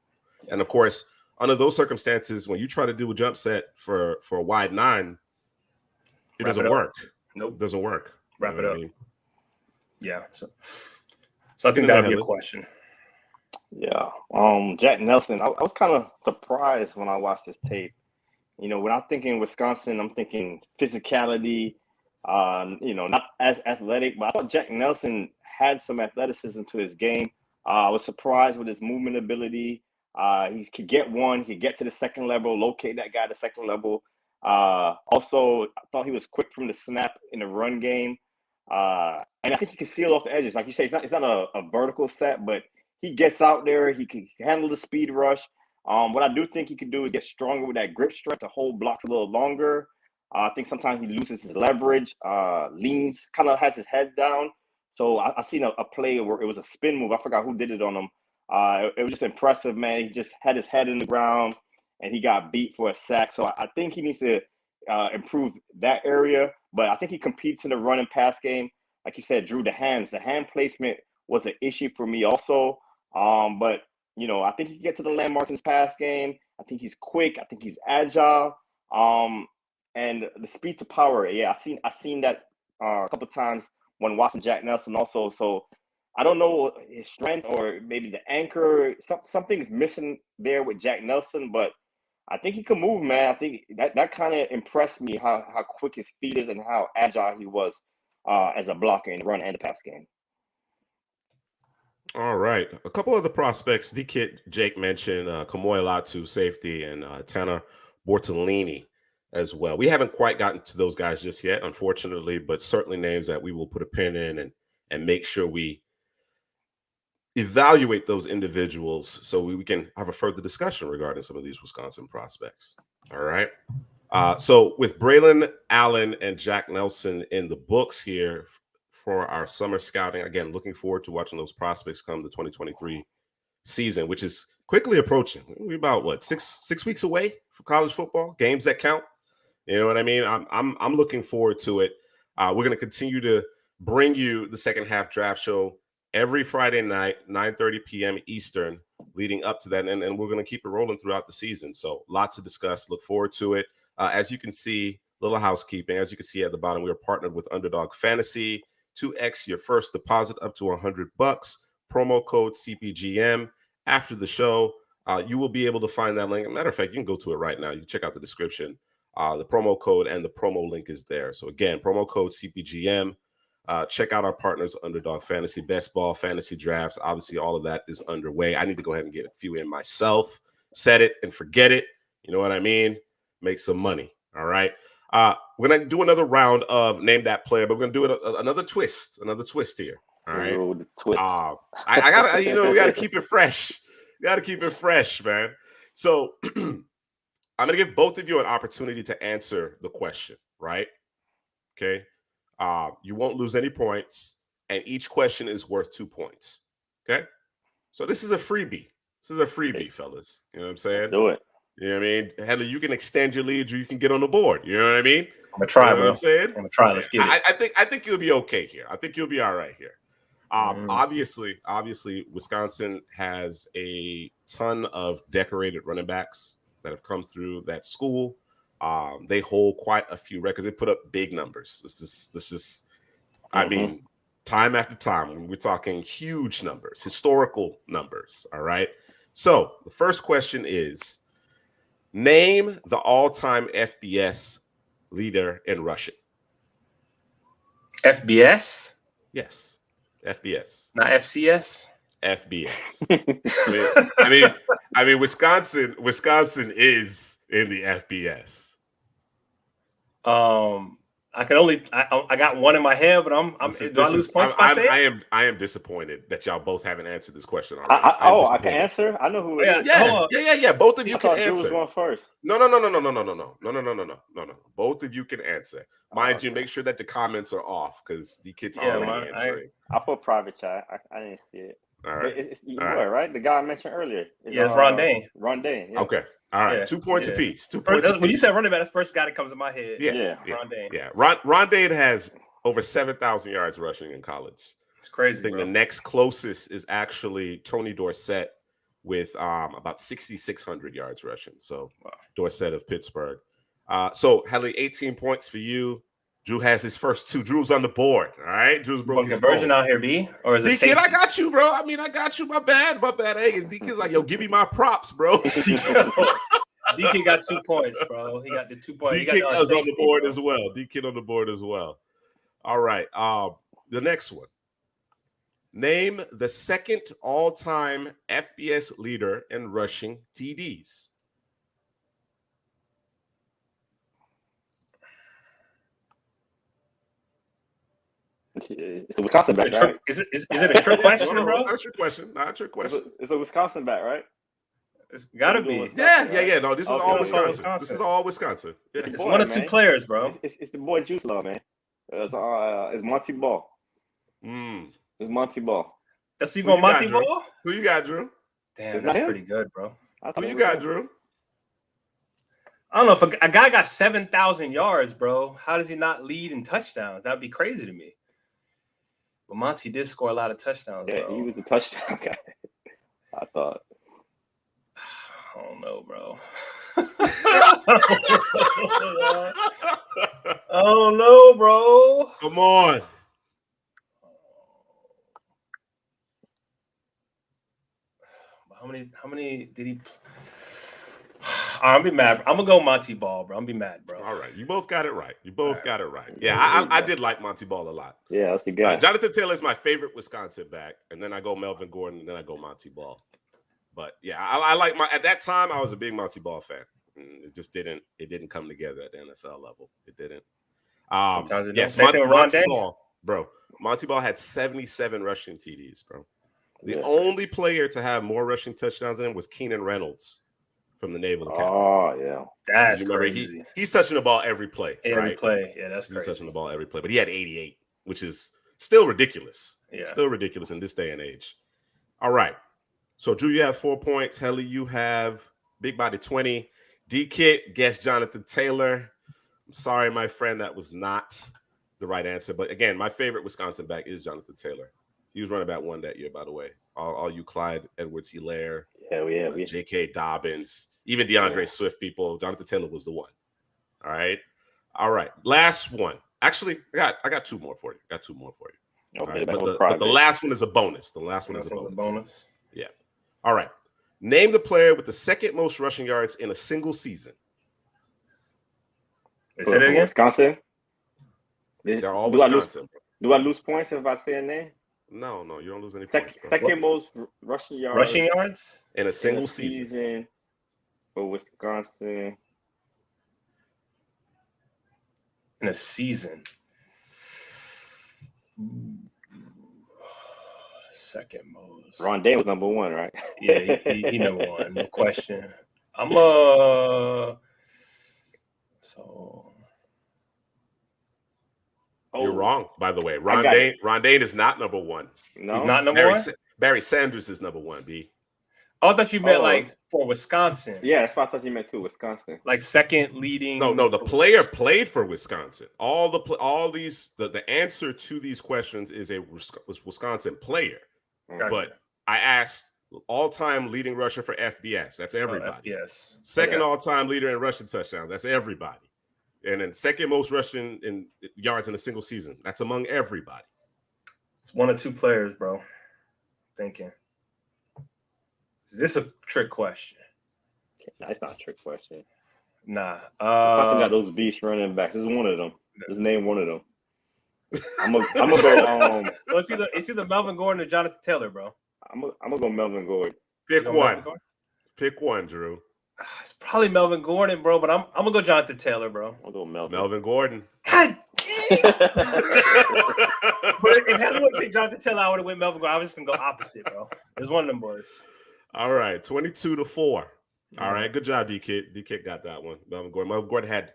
And of course, under those circumstances, when you try to do a jump set for a wide 9, it doesn't work. Nope. It doesn't work. Wrap it up. I mean? Yeah. So I think that would be a question. Yeah. Jack Nelson, I was kind of surprised when I watched this tape. When I'm thinking Wisconsin, I'm thinking physicality, not as athletic, but I thought Jack Nelson had some athleticism to his game. I was surprised with his movement ability. He could get one, he could get to the second level, locate that guy at the second level. Also, I thought he was quick from the snap in the run game. And I think he can seal off the edges. Like you say, it's not a vertical set, but he gets out there, he can handle the speed rush. What I do think he can do is get stronger with that grip strength to hold blocks a little longer. I think sometimes he loses his leverage, leans, kind of has his head down. So I seen a play where it was a spin move. I forgot who did it on him. It was just impressive, man. He just had his head in the ground, and he got beat for a sack. So I think he needs to improve that area. But I think he competes in the run and pass game. Like you said, Drew, the hand placement was an issue for me also. But, I think he can get to the landmarks in his pass game. I think he's quick. I think he's agile. And the speed to power, yeah, I've seen that a couple of times when watching Jack Nelson also. So I don't know his strength or maybe the anchor. Something's missing there with Jack Nelson, but I think he could move, man. I think that kind of impressed me how quick his feet is and how agile he was as a blocker in the run and the pass game. All right. A couple of the prospects, D-Kit, Jake mentioned Kamoy Latu, safety, and Tanner Bortolini as well. We haven't quite gotten to those guys just yet, unfortunately, but certainly names that we will put a pin in and make sure we evaluate those individuals so we can have a further discussion regarding some of these Wisconsin prospects. All right. So with Braelon Allen and Jack Nelson in the books here for our summer scouting, again, looking forward to watching those prospects come the 2023 season, which is quickly approaching. We're about what, six weeks away from college football, games that count. You know what I mean? I'm looking forward to it. We're going to continue to bring you the second half draft show every Friday night, 9:30 p.m. Eastern, leading up to that. And we're going to keep it rolling throughout the season. So lots to discuss. Look forward to it. As you can see, little housekeeping. As you can see at the bottom, we are partnered with Underdog Fantasy. 2x your first deposit up to $100. Promo code CPGM. After the show, you will be able to find that link. As a matter of fact, you can go to it right now. You can check out the description. The promo code and the promo link is there. So again, promo code CPGM. Check out our partners, Underdog Fantasy, Best Ball, Fantasy Drafts. Obviously, all of that is underway. I need to go ahead and get a few in myself. Set it and forget it. You know what I mean? Make some money. All right. We're going to do another round of Name That Player, but we're going to do another twist here. All right. Ooh, the twist. I got to, we got to keep it fresh. Got to keep it fresh, man. So I'm going to give both of you an opportunity to answer the question, right? Okay. You won't lose any points, and each question is worth 2 points. Okay. So this is a freebie. Fellas. You know what I'm saying? Let's do it. You know what I mean? Heather, you can extend your lead or you can get on the board. You know what I mean? I'm gonna try, you know bro. What I'm saying? I'm gonna try. Let's get it. I think you'll be okay here. I think you'll be all right here. Obviously, Wisconsin has a ton of decorated running backs that have come through that school. They hold quite a few records. They put up big numbers. This is I mean, time after time, we're talking huge numbers, historical numbers. All right. So the first question is, name the all-time FBS leader in rushing. FBS? Yes. FBS. Not FCS? FBS. I mean, Wisconsin is in the FBS. I got one in my head, but do I lose points by saying? I am disappointed that y'all both haven't answered this question already. I can answer. I know who it is. Yeah. Both of you can answer. Drew was going first. No. Both of you can answer. Mind you, make sure that the comments are off because the kids are already answering. I put private chat. I didn't see it. All right. It's right? The guy I mentioned earlier. It's Rondane. Rondane. Yeah. Okay. All right. Yeah. 2 points apiece. When you said running back, that's the first guy that comes to my head. Yeah. Rondane. Yeah. Rondane has over 7,000 yards rushing in college. It's crazy. I think the next closest is actually Tony Dorsett with about 6,600 yards rushing. So Dorsett of Pittsburgh. So Hadley, 18 points for you. Drew has his first 2. Drew's on the board. All right. Drew's broke his conversion out here, B? Or is it D-Kid, I got you, bro. I got you. My bad. Hey, D-Kid's like, yo, give me my props, bro. D-Kid got 2 points, bro. He got the 2 points. D-Kid was on the board as well. D-Kid on the board as well. All right. The next one. Name the second all-time FBS leader in rushing TDs. It's a Wisconsin back, right? Is it a trick question, bro? Not your question. It's a Wisconsin back, right? It's gotta be. Yeah. No, this is all Wisconsin. This is all Wisconsin. Yeah. It's one of 2 players, bro. It's the boy Juice Love, man. It's Monty Ball. It's Monty Ball. That's you going Monty Ball? Who you got, Drew? Damn, that's pretty good, bro. Who you got, Drew? I don't know if a guy got 7,000 yards, bro. How does he not lead in touchdowns? That'd be crazy to me. But Monty did score a lot of touchdowns, bro. He was a touchdown guy. I thought. I don't know, bro. I don't know, bro. Come on. How many did he? I'm be mad. I'm gonna go Monty Ball, bro. I'm be mad, bro. All right, you both got it right. You both got it right. Yeah, Yeah, I did like Monty Ball a lot. Yeah, that's a guy. Jonathan Taylor is my favorite Wisconsin back, and then I go Melvin Gordon, and then I go Monty Ball. But yeah, I like at that time I was a big Monty Ball fan. It just didn't come together at the NFL level. It didn't. Yes, Monty Ball, bro. Monty Ball had 77 rushing TDs, bro. The only player to have more rushing touchdowns than him was Keenan Reynolds from the Naval Academy. Oh, yeah. That's crazy. He's touching the ball every play. Every play. Yeah, that's crazy. He's touching the ball every play. But he had 88, which is still ridiculous. Yeah. Still ridiculous in this day and age. All right. So, Drew, you have 4 points. Helly, you have Big Body 20. D-Kit guessed Jonathan Taylor. I'm sorry, my friend, that was not the right answer. But, again, my favorite Wisconsin back is Jonathan Taylor. He was running back 1 that year, by the way. All you Clyde Edwards-Helaire, J.K. Dobbins, even DeAndre Swift people. Jonathan Taylor was the one. All right. Last one. Actually, I got 2 more for you. Okay, but the last one is a bonus. The last one is a bonus. Yeah. All right. Name the player with the second most rushing yards in a single season. Say that again? Wisconsin? They're all Wisconsin. Do I lose points if I say a name? No, you don't lose any points. Second most rushing yards. Rushing yards? In a single season. For Wisconsin. In a season. Second most. Ron Day was number 1, right? Yeah, he number 1, no question. You're wrong, by the way. Ron Dane is not number 1. No, he's not number 1. Barry Sanders is number 1. B. Oh, I thought you meant like for Wisconsin. Yeah, that's what I thought you meant too. Wisconsin, like second leading. No, the player played for Wisconsin. The answer to these questions is a Wisconsin player. Gotcha. But I asked all-time leading rusher for FBS. That's everybody. Yes. Second all-time leader in rushing touchdowns. That's everybody. And then second most rushing in yards in a single season. That's among everybody. It's 1 or 2 players, bro. Thinking. Is this a trick question? Nah, it's not a trick question. Nah. Wisconsin got those beast running backs. This is one of them. Just name one of them. I'm gonna go. Well, it's either Melvin Gordon or Jonathan Taylor, bro. I'm gonna go Melvin Gordon. Pick one. Pick one, Drew. It's probably Melvin Gordon, bro. But I'm gonna go Jonathan Taylor, bro. I'll go Melvin Gordon. God dang! But if Heather would pick Jonathan Taylor, I would have went Melvin Gordon. I was just gonna go opposite, bro. It's one of them boys. All right, 22-4. All right, good job, D-Kid. D-Kid got that one. Melvin Gordon had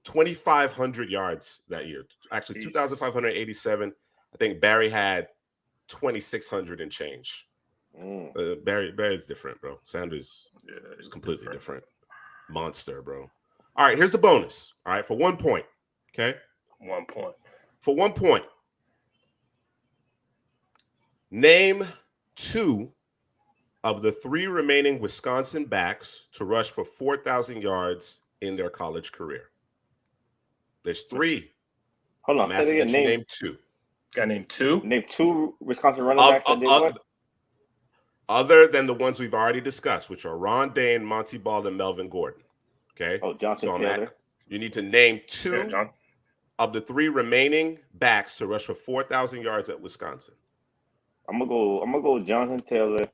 2,500 yards that year. Actually, 2,587. I think Barry had 2,600 and change. Barry's different, bro. Sanders is completely different. Monster, bro. All right, here's the bonus. All right, for 1 point. Okay? 1 point. For 1 point. Name 2 of the 3 remaining Wisconsin backs to rush for 4,000 yards in their college career. There's 3. Hold on. I'm asking that you name 2. Got name 2? Name 2 Wisconsin running backs that did what? Other than the ones we've already discussed, which are Ron Dane, Monty Ball, and Melvin Gordon. Okay? Oh, Jonathan Taylor. You need to name 2 of the 3 remaining backs to rush for 4,000 yards at Wisconsin. I'm gonna go Jonathan Taylor.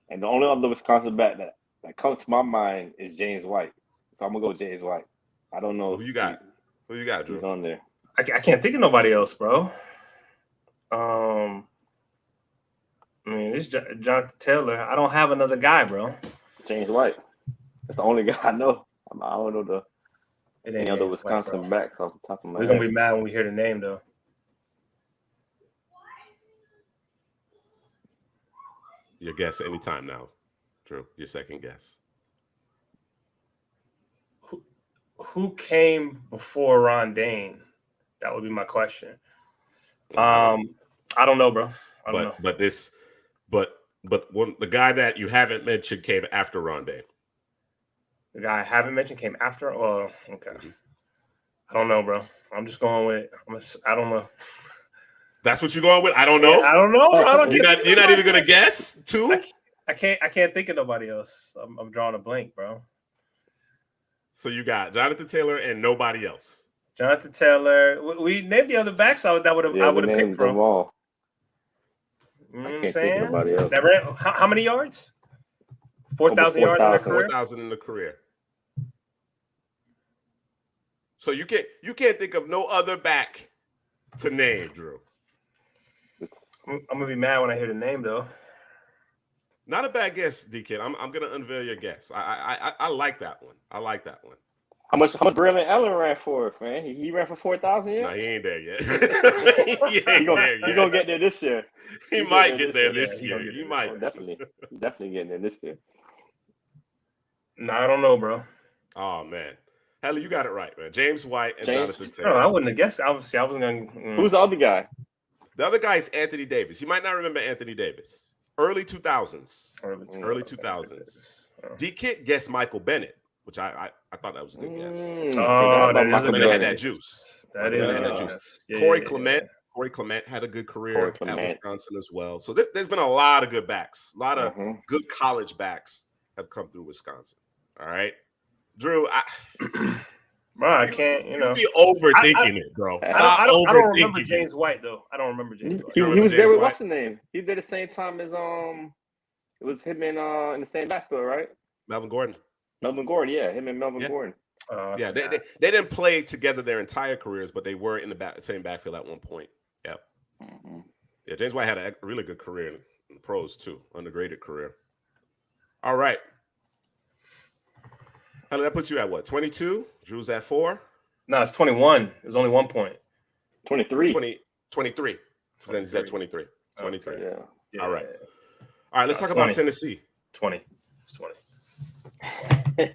And the only other Wisconsin back that comes to my mind is James White. So I'm gonna go James White. I don't know. Who you got, Drew? Who's on there? I can't think of nobody else, bro. I mean, it's Jonathan Taylor. I don't have another guy, bro. James White. That's the only guy I know. I don't know any other Wisconsin backs off the top of my head. We're gonna be mad when we hear the name, though. Your guess anytime now, Drew. Your second guess. Who came before Ron Dane? That would be my question. I don't know, bro. I don't know. But the guy that you haven't mentioned came after Ron Dane. The guy I haven't mentioned came after? Oh, okay. Mm-hmm. I don't know, bro. I'm just going with I don't know. That's what you're going with? I don't know. I don't know, bro. You're not even gonna guess 2? I can't think of nobody else. I'm drawing a blank, bro. So you got Jonathan Taylor and nobody else. Jonathan Taylor. We named the other backs I would have picked named them from. all. You know I what I'm can't think of saying? nobody else. That ran how many yards? 4,000 yards in their career. 4,000 in the career. So you can't think of no other back to name, Drew. I'm gonna be mad when I hear the name though. Not a bad guess, D-Kid. I'm gonna unveil your guess. I like that one. I like that one. How much Braelon Allen ran for, man? He ran for 4,000 No, yards? he ain't there yet. He gonna get there this year. He might get there this year. He might. Oh, definitely getting there this year. No, I don't know, bro. Oh man, Helly, you got it right, man. James White and Jonathan Taylor. No, I wouldn't have guessed. Obviously, I wasn't gonna. Who's the other guy? The other guy is Anthony Davis. You might not remember Anthony Davis. Early 2000s. Early 2000s. D-Kid guessed Michael Bennett, which I thought that was a good guess. That Bennett had that juice. That is that juice. Corey Clement had a good career at Wisconsin as well. So there's been a lot of good backs. A lot of good college backs have come through Wisconsin. All right. Drew, bro, I can't, you be overthinking it, bro. I don't remember James White though. I don't remember James White. He was there with what's the name? He did the same time as it was him in the same backfield, right? Melvin Gordon, yeah. Him and Melvin Gordon. They didn't play together their entire careers, but they were in the same backfield at one point. Yep. Yeah, James White had a really good career in the pros too, undergraded career. All right. How did that put you at what? 22? Drew's at 4? No, it's 21. It was only 1 point. 23. 23. So then he's at 23. 23. Okay. Yeah. All right. All right, let's talk about Tennessee. 20. It's 20.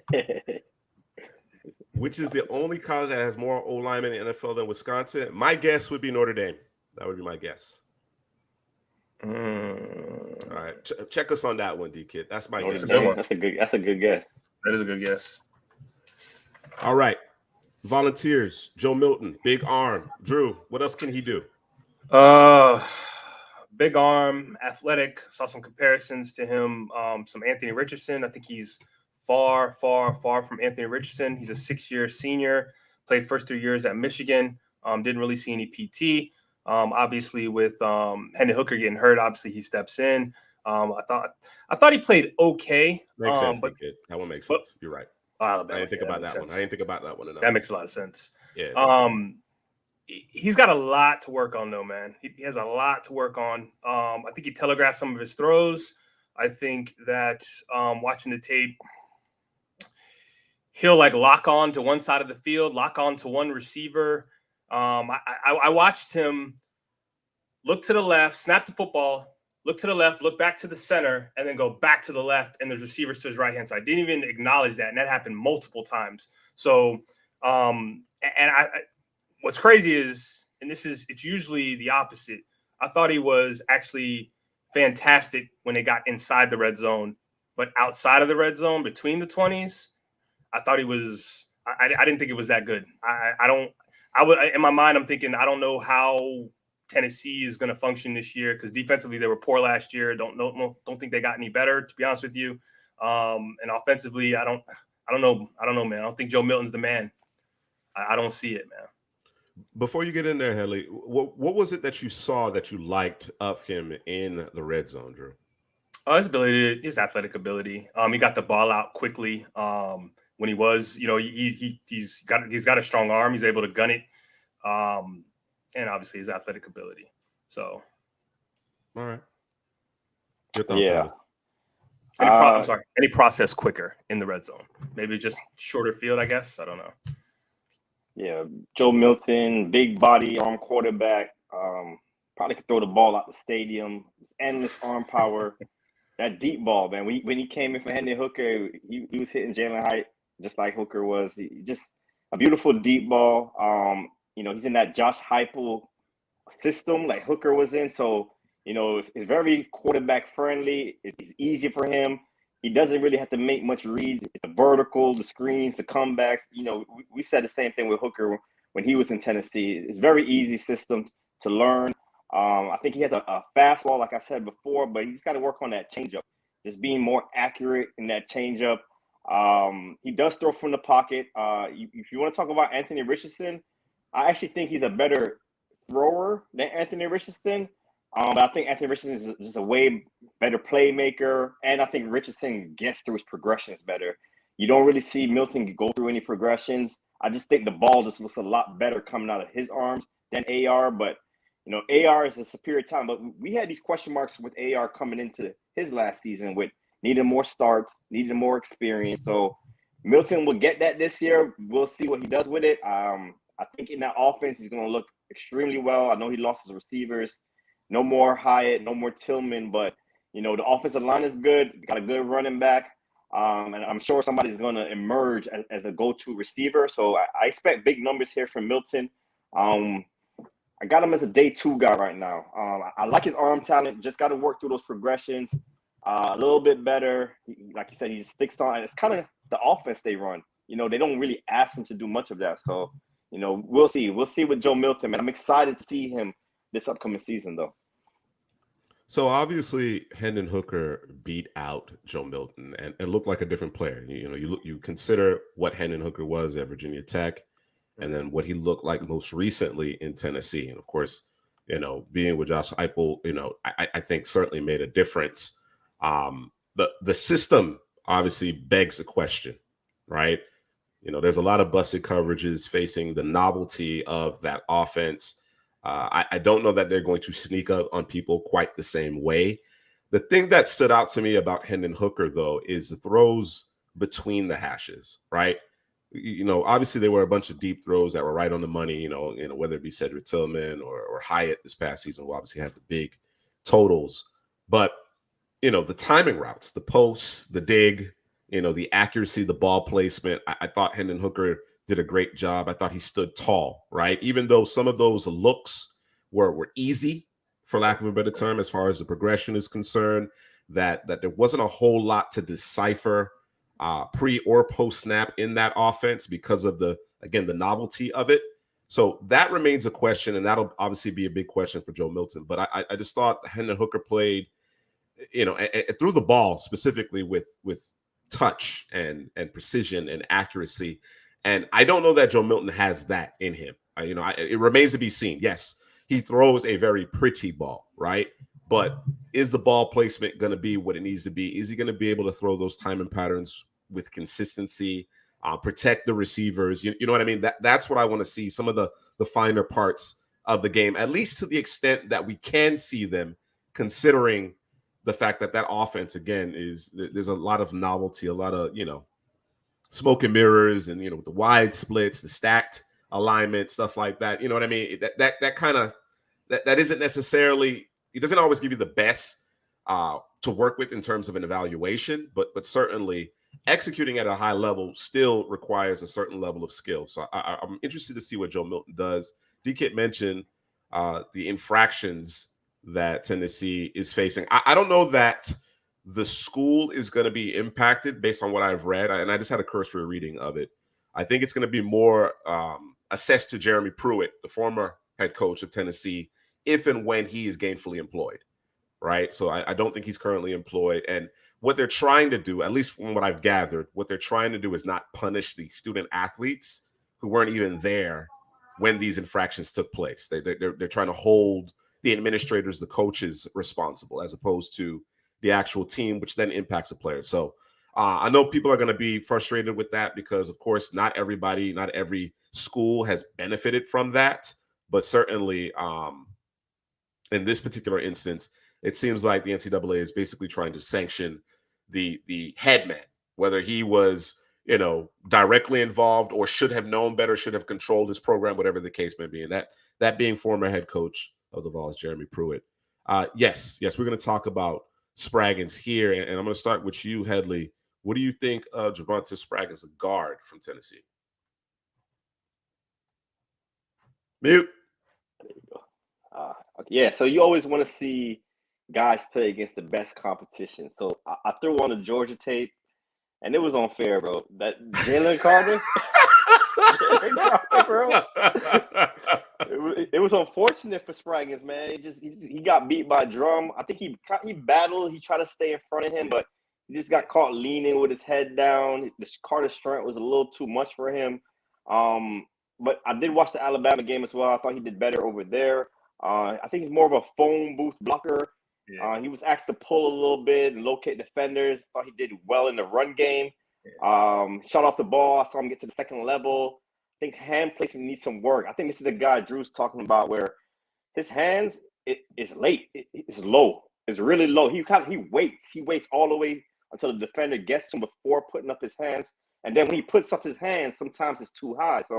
Which is the only college that has more O-linemen in the NFL than Wisconsin? My guess would be Notre Dame. That would be my guess. All right. Check us on that one, D-Kid. That's my guess. That's a good guess. That is a good guess. All right. Volunteers. Joe Milton. Big arm. Drew, what else can he do? Big arm, athletic. Saw some comparisons to him. Some Anthony Richardson. I think he's far from Anthony Richardson. He's a 6-year senior. Played first 3 years at Michigan. Didn't really see any PT. Obviously, with Hendon Hooker getting hurt, obviously he steps in. I thought he played okay. Makes sense, but that one makes sense. You're right. Alabama, I didn't think about that one. I didn't think about that one enough. That makes a lot of sense. Yeah. He's got a lot to work on, though, man. He has a lot to work on. I think he telegraphed some of his throws. I think that watching the tape, he'll like lock on to one side of the field, lock on to one receiver. I watched him look to the left, snap the football, look to the left, look back to the center, and then go back to the left, and there's receivers to his right-hand side. I didn't even acknowledge that, and that happened multiple times. So, what's crazy is, and it's usually the opposite. I thought he was actually fantastic when they got inside the red zone, but outside of the red zone, between the 20s, I thought he was. I didn't think it was that good. In my mind, I'm thinking I don't know how Tennessee is going to function this year because defensively they were poor last year. Don't think they got any better, to be honest with you. And offensively, I don't know, man. I don't think Joe Milton's the man. I don't see it, man. Before you get in there, Helly, what was it that you saw that you liked of him in the red zone, Drew? His ability, his athletic ability. He got the ball out quickly. When he was, he's got a strong arm. He's able to gun it. And obviously his athletic ability. So, all right. Your thoughts, any process quicker in the red zone. Maybe just shorter field, I guess. I don't know. Yeah, Joe Milton, big body, arm quarterback. Probably could throw the ball out the stadium. Endless arm power. That deep ball, man. When he came in for Hendon Hooker, he was hitting Jalen Hyatt just like Hooker was. Just a beautiful deep ball. He's in that Josh Heupel system like Hooker was in. So, it's very quarterback friendly. It's easy for him. He doesn't really have to make much reads. It's the vertical, the screens, the comebacks. We said the same thing with Hooker when he was in Tennessee. It's very easy system to learn. I think he has a fastball, like I said before, but he's got to work on that changeup. Just being more accurate in that changeup. He does throw from the pocket. If you want to talk about Anthony Richardson, I actually think he's a better thrower than Anthony Richardson. But I think Anthony Richardson is just a way better playmaker, and I think Richardson gets through his progressions better. You don't really see Milton go through any progressions. I just think the ball just looks a lot better coming out of his arms than AR. But AR is a superior talent. But we had these question marks with AR coming into his last season with needing more starts, needing more experience. So Milton will get that this year. We'll see what he does with it. I think in that offense, he's going to look extremely well. I know he lost his receivers. No more Hyatt, no more Tillman, but the offensive line is good. Got a good running back, and I'm sure somebody's going to emerge as a go-to receiver. So I expect big numbers here from Milton. I got him as a day 2 guy right now. I like his arm talent. Just got to work through those progressions a little bit better. Like you said, he just sticks on. It's kind of the offense they run. They don't really ask him to do much of that. So we'll see. We'll see with Joe Milton, man. I'm excited to see him this upcoming season, though. So obviously, Hendon Hooker beat out Joe Milton and looked like a different player. You consider what Hendon Hooker was at Virginia Tech, and then what he looked like most recently in Tennessee. And of course, being with Josh Heupel, I think certainly made a difference. The system obviously begs a question, right? There's a lot of busted coverages facing the novelty of that offense. I don't know that they're going to sneak up on people quite the same way. The thing that stood out to me about Hendon Hooker, though, is the throws between the hashes, right? Obviously there were a bunch of deep throws that were right on the money, whether it be Cedric Tillman or Hyatt this past season, who obviously had the big totals. But, the timing routes, the posts, the dig, the accuracy, the ball placement, I thought Hendon Hooker did a great job. I thought he stood tall, right? Even though some of those looks were easy, for lack of a better term, as far as the progression is concerned, that there wasn't a whole lot to decipher pre or post snap in that offense because of the novelty of it. So that remains a question, and that'll obviously be a big question for Joe Milton. But I just thought Hendon Hooker played, threw the ball specifically with touch and precision and accuracy. And I don't know that Joe Milton has that in him. It remains to be seen. Yes, he throws a very pretty ball, right? But is the ball placement going to be what it needs to be? Is he going to be able to throw those timing patterns with consistency, protect the receivers? You know what I mean? That's what I want to see, some of the finer parts of the game, at least to the extent that we can see them, considering the fact that offense, again, there's a lot of novelty, a lot of, smoke and mirrors, and with the wide splits, the stacked alignment, stuff like that. You know what I mean? That kind of that isn't necessarily, it doesn't always give you the best to work with in terms of an evaluation, but certainly executing at a high level still requires a certain level of skill. So I'm interested to see what Joe Milton does. D-Kit mentioned the infractions that Tennessee is facing. I don't know that the school is going to be impacted based on what I've read, and I just had a cursory reading of it. I think it's going to be more assessed to Jeremy Pruitt, the former head coach of Tennessee, if and when he is gainfully employed, right? So I don't think he's currently employed. And what they're trying to do, at least from what I've gathered, what they're trying to do is not punish the student athletes who weren't even there when these infractions took place. They're trying to hold the administrators, the coaches responsible, as opposed to the actual team, which then impacts the players. So I know people are going to be frustrated with that because, of course, not every school has benefited from that. But certainly in this particular instance, it seems like the NCAA is basically trying to sanction the headman, whether he was, directly involved or should have known better, should have controlled his program, whatever the case may be. And that being former head coach of the Vols, Jeremy Pruitt. Yes, we're going to talk about Spraggins here, and I'm going to start with you, Headley. What do you think of Javonte Spraggins, a guard from Tennessee? Mute. There you go. Yeah, so you always want to see guys play against the best competition. So I threw on the Georgia tape, and it was unfair, bro. That Jalen Carter, bro. It was unfortunate for Spraggins, man. He got beat by Drum. I think he battled. He tried to stay in front of him, but He just got caught leaning with his head down. The Carter strength was a little too much for him. But I did watch the Alabama game as well. I thought he did better over there. I think he's more of a phone booth blocker. Yeah. He was asked to pull a little bit and locate defenders. I thought he did well in the run game. Shot off the ball. I saw him get to the second level. I think hand placement needs some work. I think this is the guy Drew's talking about where his hands is late. It's low. It's really low. He waits. He waits all the way until the defender gets to him before putting up his hands. And then when he puts up his hands, sometimes it's too high. So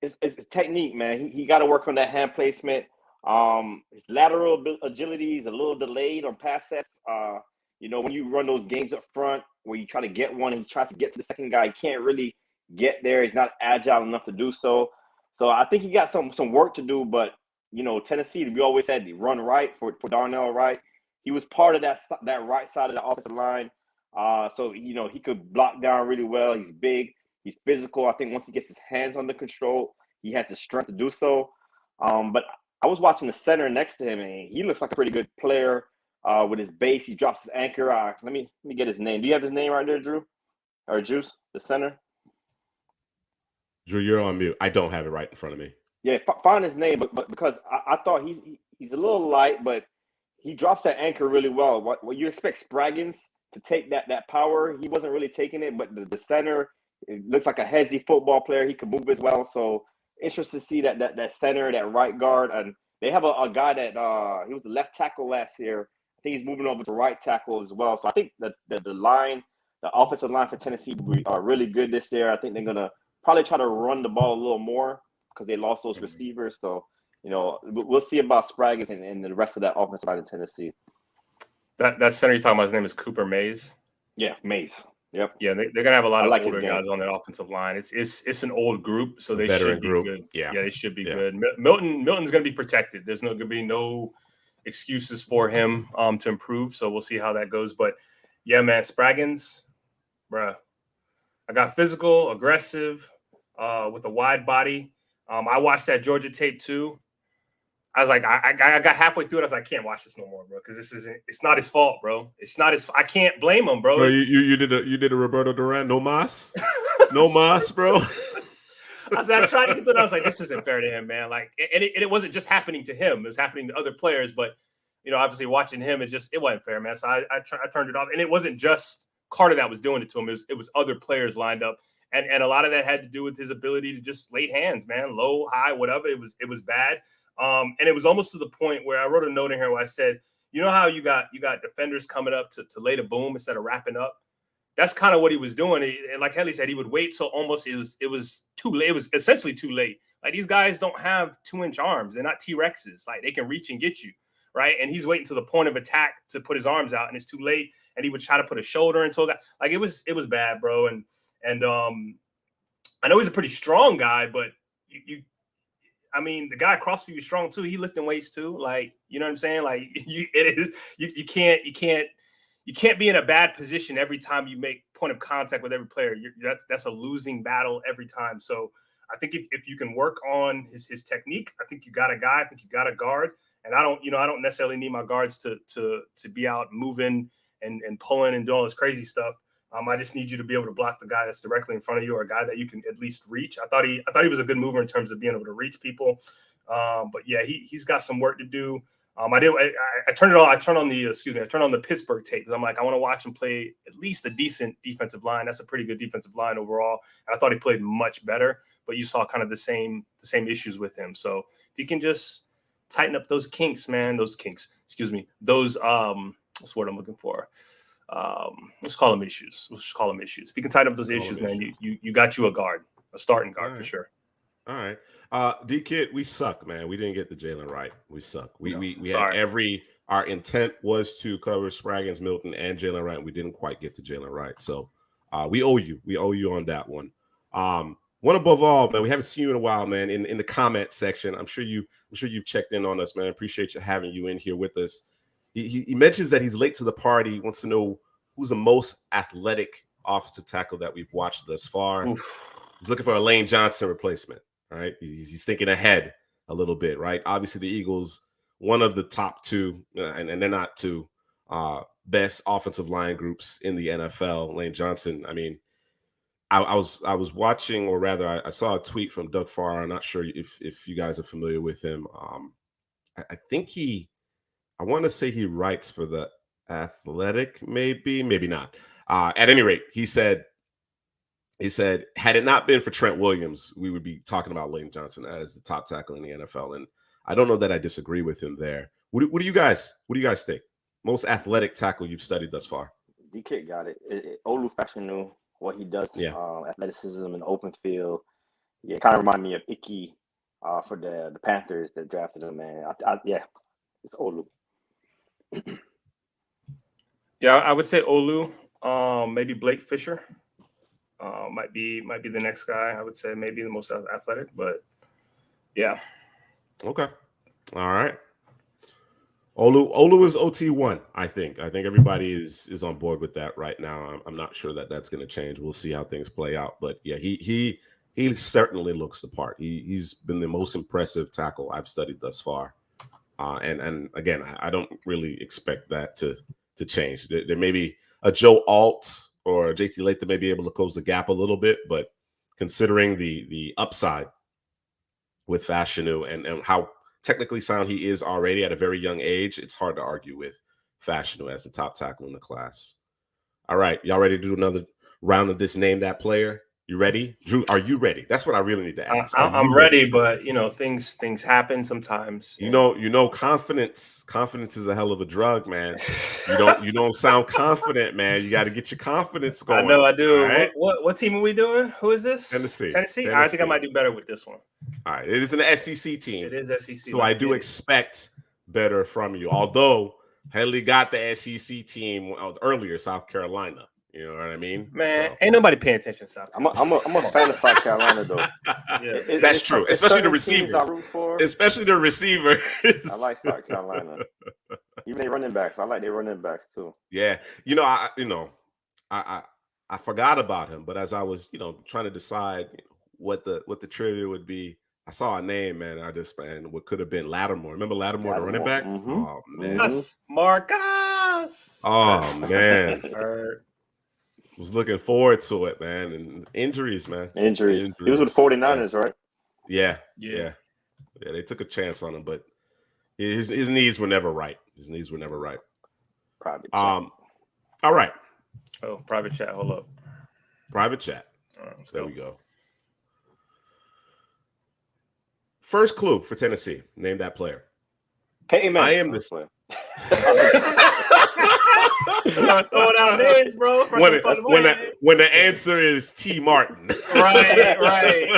it's a technique, man. He got to work on that hand placement. His lateral agility is a little delayed on pass sets. When you run those games up front where you try to get one and he tries to get to the second guy, he can't really get there. He's not agile enough to do so. So I think he got some work to do. But, Tennessee, we always said run right for Darnell Wright. He was part of that right side of the offensive line. So he could block down really well. He's big. He's physical. I think once he gets his hands under control, he has the strength to do so. But I was watching the center next to him, and he looks like a pretty good player with his base. He drops his anchor. Let me get his name. Do you have his name right there, Drew? Or Juice, the center? Drew, you're on mute. I don't have it right in front of me. Yeah, find his name, but because I thought he's a little light, but he drops that anchor really well. What you expect Spraggins to take that power, he wasn't really taking it, but the center, it looks like a heady football player. He can move as well. So interested to see that center, that right guard. And they have a guy that he was the left tackle last year. I think he's moving over to right tackle as well. So I think that the offensive line for Tennessee are really good this year. I think they're going to probably try to run the ball a little more because they lost those receivers. So, we'll see about Spraggins and the rest of that offensive line in Tennessee. That center you're talking about, his name is Cooper Mays. Yeah, Mays. Yep. Yeah, they're gonna have a lot of like older guys on that offensive line. It's an old group, so they should be good. Yeah, they should be good. Milton's gonna be protected. There's gonna be no excuses for him to improve. So we'll see how that goes. But yeah, man, Spraggins, bruh, I got physical, aggressive, with a wide body. I watched that Georgia tape too. I was like, I got halfway through it. I was like, I can't watch this no more, bro, because it's not his fault, bro. It's not his. I can't blame him, bro. Bro, you did a Roberto Duran, no mas, no mas, bro. I tried to get through it. I was like, this isn't fair to him, man. Like, and it wasn't just happening to him; it was happening to other players. But obviously, watching him, it wasn't fair, man. So I turned it off, and it wasn't just Carter that was doing it to him. It was other players lined up, and a lot of that had to do with his ability to just lay hands, man, low, high, whatever. It was bad. And it was almost to the point where I wrote a note in here where I said, how you got defenders coming up to lay the boom instead of wrapping up. That's kind of what he was doing. And like Helly said, he would wait till almost it was too late. It was essentially too late. Like, these guys don't have 2-inch arms. They're not T-Rexes. Like, they can reach and get you, right? And he's waiting to the point of attack to put his arms out, and it's too late. And he would try to put a shoulder into a guy. Like, it was bad, bro. And I know he's a pretty strong guy, but the guy across from you is strong too. He lifting weights too. Like, you know what I'm saying? Like, you can't be in a bad position every time you make point of contact with every player. That's a losing battle every time. So I think if you can work on his technique, I think you got a guy. I think you got a guard. And I don't necessarily need my guards to be out moving and pulling and doing all this crazy stuff. I just need you to be able to block the guy that's directly in front of you, or a guy that you can at least reach. I thought he was a good mover in terms of being able to reach people. But yeah, he's got some work to do. I turned on the Pittsburgh tape because I'm like, I want to watch him play at least a decent defensive line. That's a pretty good defensive line overall. And I thought he played much better, but you saw kind of the same issues with him. So if you can just tighten up those kinks, man, those what's what I'm looking for. Let's call them issues. If you can tighten up those issues, man, you got you a starting guard for sure. All right. D-Kid, we suck, man. We didn't get the Jalen right. We suck. We had our intent was to cover Spraggins, Milton, and Jalen Wright. We didn't quite get to Jalen Wright. So we owe you. We owe you on that one. One above all, man, we haven't seen you in a while, man. In the comment section, I'm sure you've checked in on us, man. Appreciate you having you in here with us. He mentions that he's late to the party, wants to know who's the most athletic offensive tackle that we've watched thus far. Oof. He's looking for a Lane Johnson replacement, right? He's thinking ahead a little bit, right? Obviously, the Eagles, one of the top two, and they're not two, best offensive line groups in the NFL. Lane Johnson, I mean, I was watching, or rather, I saw a tweet from Doug Farrar. I'm not sure if you guys are familiar with him. I think I want to say he writes for the Athletic, maybe not. At any rate, he said, had it not been for Trent Williams, we would be talking about Lane Johnson as the top tackle in the NFL. And I don't know that I disagree with him there. What do you guys think? Most athletic tackle you've studied thus far? DK got it. Olu Fashanu, what he does, athleticism in the open field. Yeah, kind of remind me of Icky for the Panthers that drafted him, man. It's Olu. Yeah, I would say Olu. Maybe Blake Fisher. Might be the next guy. I would say maybe the most athletic, but yeah. Okay. All right. Olu is OT1, I think. I think everybody is on board with that right now. I'm not sure that that's going to change. We'll see how things play out. But yeah, he certainly looks the part. He's been the most impressive tackle I've studied thus far. And again, I don't really expect that to change. There may be a Joe Alt or a JT Latham may be able to close the gap a little bit, but considering the upside with Fashanu and how technically sound he is already at a very young age, it's hard to argue with Fashanu as the top tackle in the class. All right, y'all ready to do another round of this Name That Player? You ready? Drew, are you ready? That's what I really need to ask. I'm ready, but things happen sometimes. You know, confidence is a hell of a drug, man. You don't sound confident, man. You got to get your confidence going. I know I do. Right? What team are we doing? Who is this? Tennessee. I think I might do better with this one. All right, it is an SEC team. It is SEC. So I do expect better from you. Although Headley got the SEC team earlier, South Carolina. You know what I mean? Man, ain't nobody paying attention to South Carolina. I'm a fan of South Carolina, though. That's true. Especially the receivers. Especially the receivers. I like South Carolina. Even their running backs. I like their running backs, too. Yeah. I forgot about him, but as I was, trying to decide what the trivia would be, I saw a name, man. What could have been Lattimore. Remember Lattimore, the running back? Mm-hmm. Oh, man. Marcus. Oh, man. Was looking forward to it, man. And injuries, man. Injuries. He was with the 49ers, right? Yeah. They took a chance on him, but his knees were never right. Private chat. All right. Oh, private chat. Hold up. Private chat. All right, there we go. First clue for Tennessee. Name that player. Peyton Manning. I am this player. You're throwing out names, bro. When the answer is T. Martin. Right.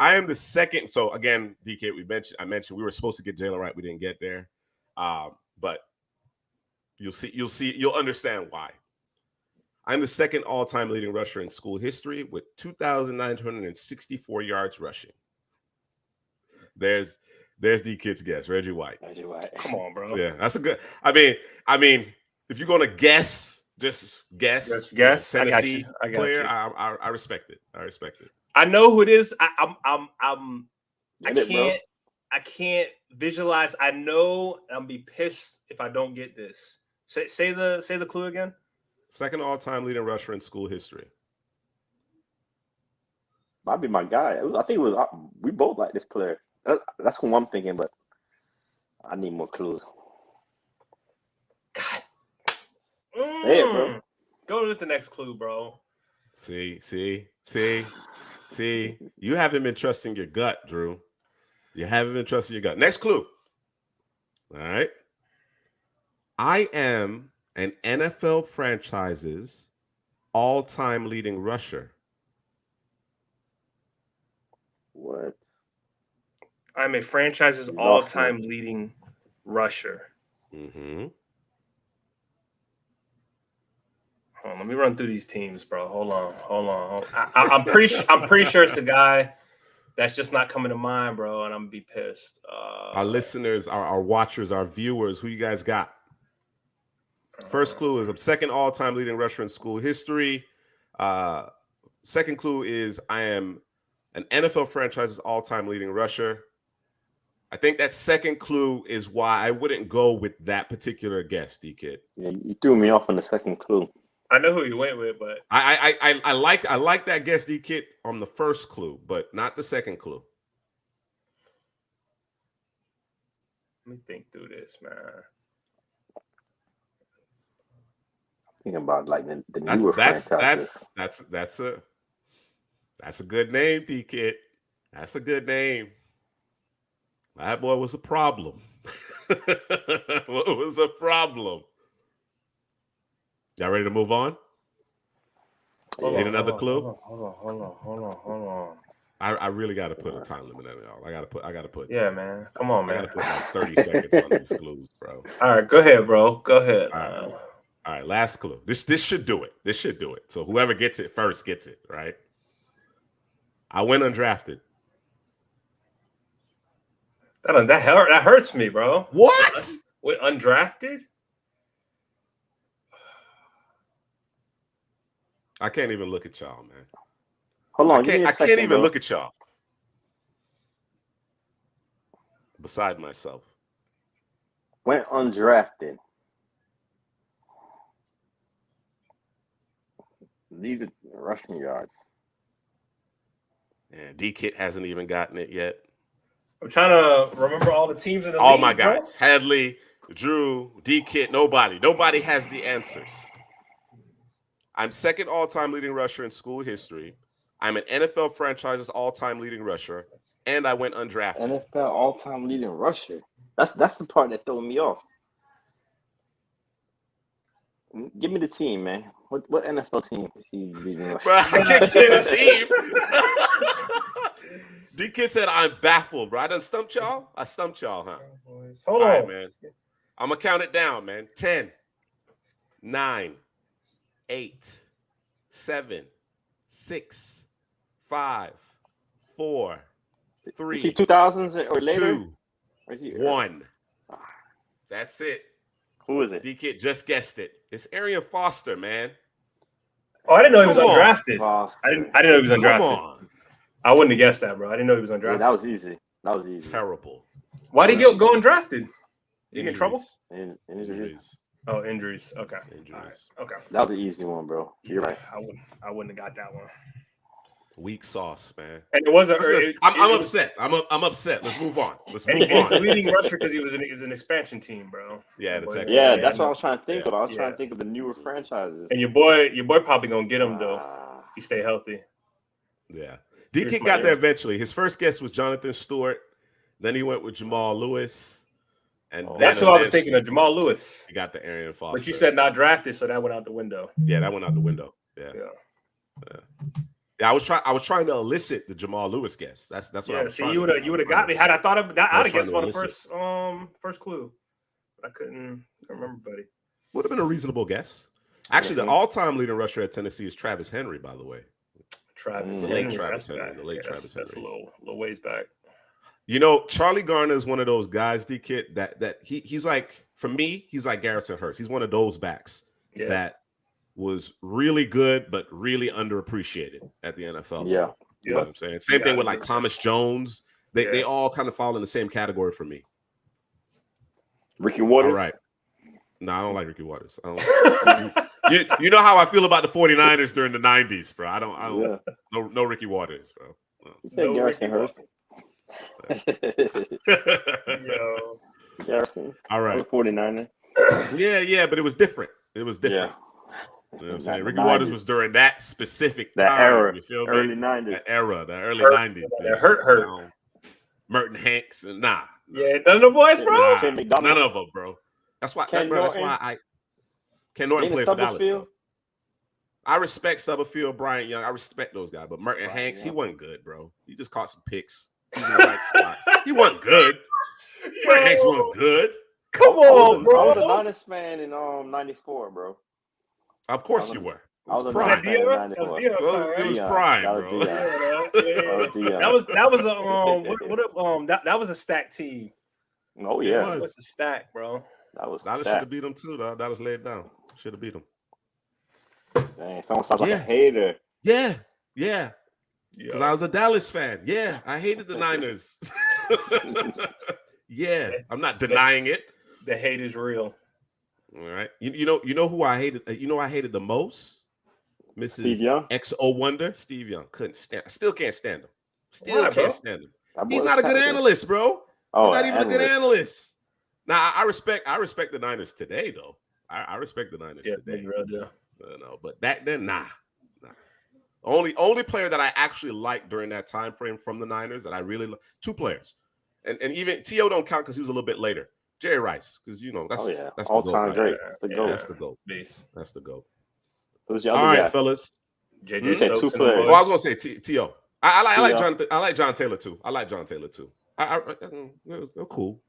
I am the second. So again, DK, I mentioned we were supposed to get Jalen Wright. We didn't get there. But you'll understand why. I'm the second all-time leading rusher in school history with 2,964 yards rushing. There's the kid's guess, Reggie White. Come on, bro. Yeah, that's a good. I mean, if you're gonna guess, just guess. Just guess. Tennessee I got player. you. I respect it. I know who it is. I can't visualize. I know I'm be pissed if I don't get this. Say the clue again. Second all-time leading rusher in school history. Might be my guy. I think we both like this player. That's who I'm thinking, but I need more clues. God. Hey, bro. Go with the next clue, bro. See. You haven't been trusting your gut, Drew. You haven't been trusting your gut. Next clue. All right. I am an NFL franchise's all-time leading rusher. What? I'm a franchise's all-time leading rusher. Mm-hmm. Hold on, let me run through these teams, bro. Hold on. I'm pretty sure it's the guy that's just not coming to mind, bro, and I'm gonna be pissed. Our listeners, our watchers, our viewers, who you guys got? First clue is I'm second all-time leading rusher in school history. Second clue is I am an NFL franchise's all-time leading rusher. I think that second clue is why I wouldn't go with that particular guess, D-Kid. Yeah, you threw me off on the second clue. I know who you went with, but I like that guess, D-Kid, on the first clue, but not the second clue. let me think through this, man. Thinking about like the newer franchises. That's a good name, D-Kid. That's a good name. That boy was a problem. What was a problem? Y'all ready to move on? Need another clue? Hold on. I really got to put a time limit on y'all. I got to put. Yeah, man. Come on, man. I got to put like 30 seconds on these clues, bro. All right, go ahead, bro. Go ahead. All right, last clue. This should do it. This should do it. So whoever gets it first gets it, right? I went undrafted. That hurts me, bro. What? Wait, undrafted? I can't even look at y'all, man. Hold on, I can't even look at y'all. Beside myself. Went undrafted. These are rushing yards. Yeah, D-Kit hasn't even gotten it yet. I'm trying to remember all the teams in the All league, my bro. guys. Hadley, Drew, D-Kit, nobody. Nobody has the answers. I'm second all-time leading rusher in school history. I'm an NFL franchise's all-time leading rusher, and I went undrafted. NFL all-time leading rusher. That's the part that threw me off. Give me the team, man. What NFL team is he leading rusher? Bro, I can't get a team. D-Kid said I'm baffled, bro. I done stumped y'all? I stumped y'all, huh? Hold All on. right, man. I'm going to count it down, man. 10, 9, 8, 7, 6, 5, 4, 3, Is he 2000s or later? 2, 1. That's it. Who is it? D-Kid just guessed it. It's Arian Foster, man. Oh, I didn't know he was Come on. undrafted. Foster. I didn't know he was Come undrafted. on. I wouldn't have guessed that, bro. I didn't know he was undrafted. Yeah, that was easy. That was easy. Terrible. Why did he go undrafted? You get in trouble? Injuries. Oh, injuries. Okay. Injuries. All right. Okay. That was an easy one, bro. You're right. I wouldn't have got that one. Weak sauce, man. And it wasn't. I'm upset. I'm upset. Let's move on. And he was leading rusher because he was an expansion team, bro. Yeah, the Texans. Yeah, that's what I was trying to think of. I was Yeah. trying to think of the newer franchises. And your boy probably gonna get him though if he stay healthy. Yeah. D-Kid got there eventually. His first guess was Jonathan Stewart. Then he went with Jamal Lewis. And that's who I was thinking of, Jamal Lewis. He got the Arian Foster. But you said not drafted, so that went out the window. Yeah, that went out the window. Yeah. I was trying to elicit the Jamal Lewis guess. That's what I was trying. You would have got me. Had I thought of that, I'd have guessed on the first clue. But I couldn't remember, buddy. Would have been a reasonable guess. Actually, the all-time leading rusher at Tennessee is Travis Henry, by the way. Travis Henry. Travis Henry. That's a little ways back. You know, Charlie Garner is one of those guys, D-Kid, that he's like, for me, he's like Garrison Hurst. He's one of those backs that was really good, but really underappreciated at the NFL. Yeah. You know what I'm saying? Same thing with like Thomas Jones. They all kind of fall in the same category for me. Ricky Waters. All right. No, I don't like Ricky Waters. I don't. you know how I feel about the 49ers during the 90s, bro. I don't no Ricky Waters, bro. You said Garrison Hurst. Yo. Garrison. All right. 49er. Yeah, but it was different. It was different. You know what I'm saying? Ricky Waters was during that specific time. Era. You feel me? Early 90s. That era, the early 90s. That hurt. Merton Hanks and Yeah, none of the boys, bro. None of them, bro. That's why. That's why Ken Norton played for Dallas. Though. I respect Stubblefield, Bryant Young. I respect those guys, but Merton Hanks, he wasn't good, bro. He just caught some picks. He was in the right spot. He wasn't good. Merton Hanks wasn't good. Come on, bro. I was a Niners fan in $94, bro. Of course you were. It was prime. It was prime, bro. That was a stacked team. Oh yeah, it was a stack, bro. Dallas should have beat them too, though. Dallas laid down. Should have beat them. Dang, someone sounds like a hater. Yeah. Because I was a Dallas fan. Yeah, I hated the Niners. Yeah, I'm not denying it. The hate is real. All right. You know who I hated? I hated the most? Steve Mrs. Young? XO Wonder, Steve Young. Couldn't stand. Still can't stand him. Why, bro? Stand him. That He's boy's not a good talented. analyst, bro. Oh, He's not even a good analyst. analyst. Now I respect the Niners today, though. I respect the Niners today. No, but back then, nah. Only player that I actually liked during that time frame from the Niners that I really two players, and even T.O. don't count because he was a little bit later. Jerry Rice, because that's all-time great. That's the GOAT. That's the GOAT. That's the GOAT. Who's your other All right, guy? fellas. JJ said Stokes. two players. Oh, I was gonna say T.O. I like John. I like John Taylor too. They're cool.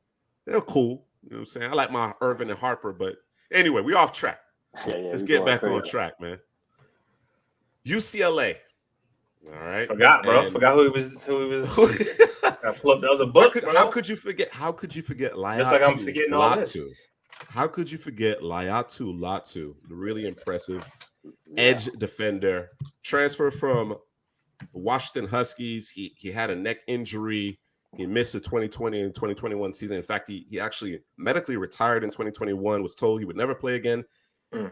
They're cool. You know what I'm saying? I like my Irvin and Harper, but anyway, we off track. Let's get back on track, man. UCLA. All right. Forgot who he was. I pulled up the other book. How could you forget? How could you forget Laiatu? Just like I'm forgetting all Latu? this. How could you forget Laiatu Latu, the really impressive edge defender, transfer from Washington Huskies? He had a neck injury. He missed the 2020 and 2021 season. In fact, he actually medically retired in 2021, was told he would never play again.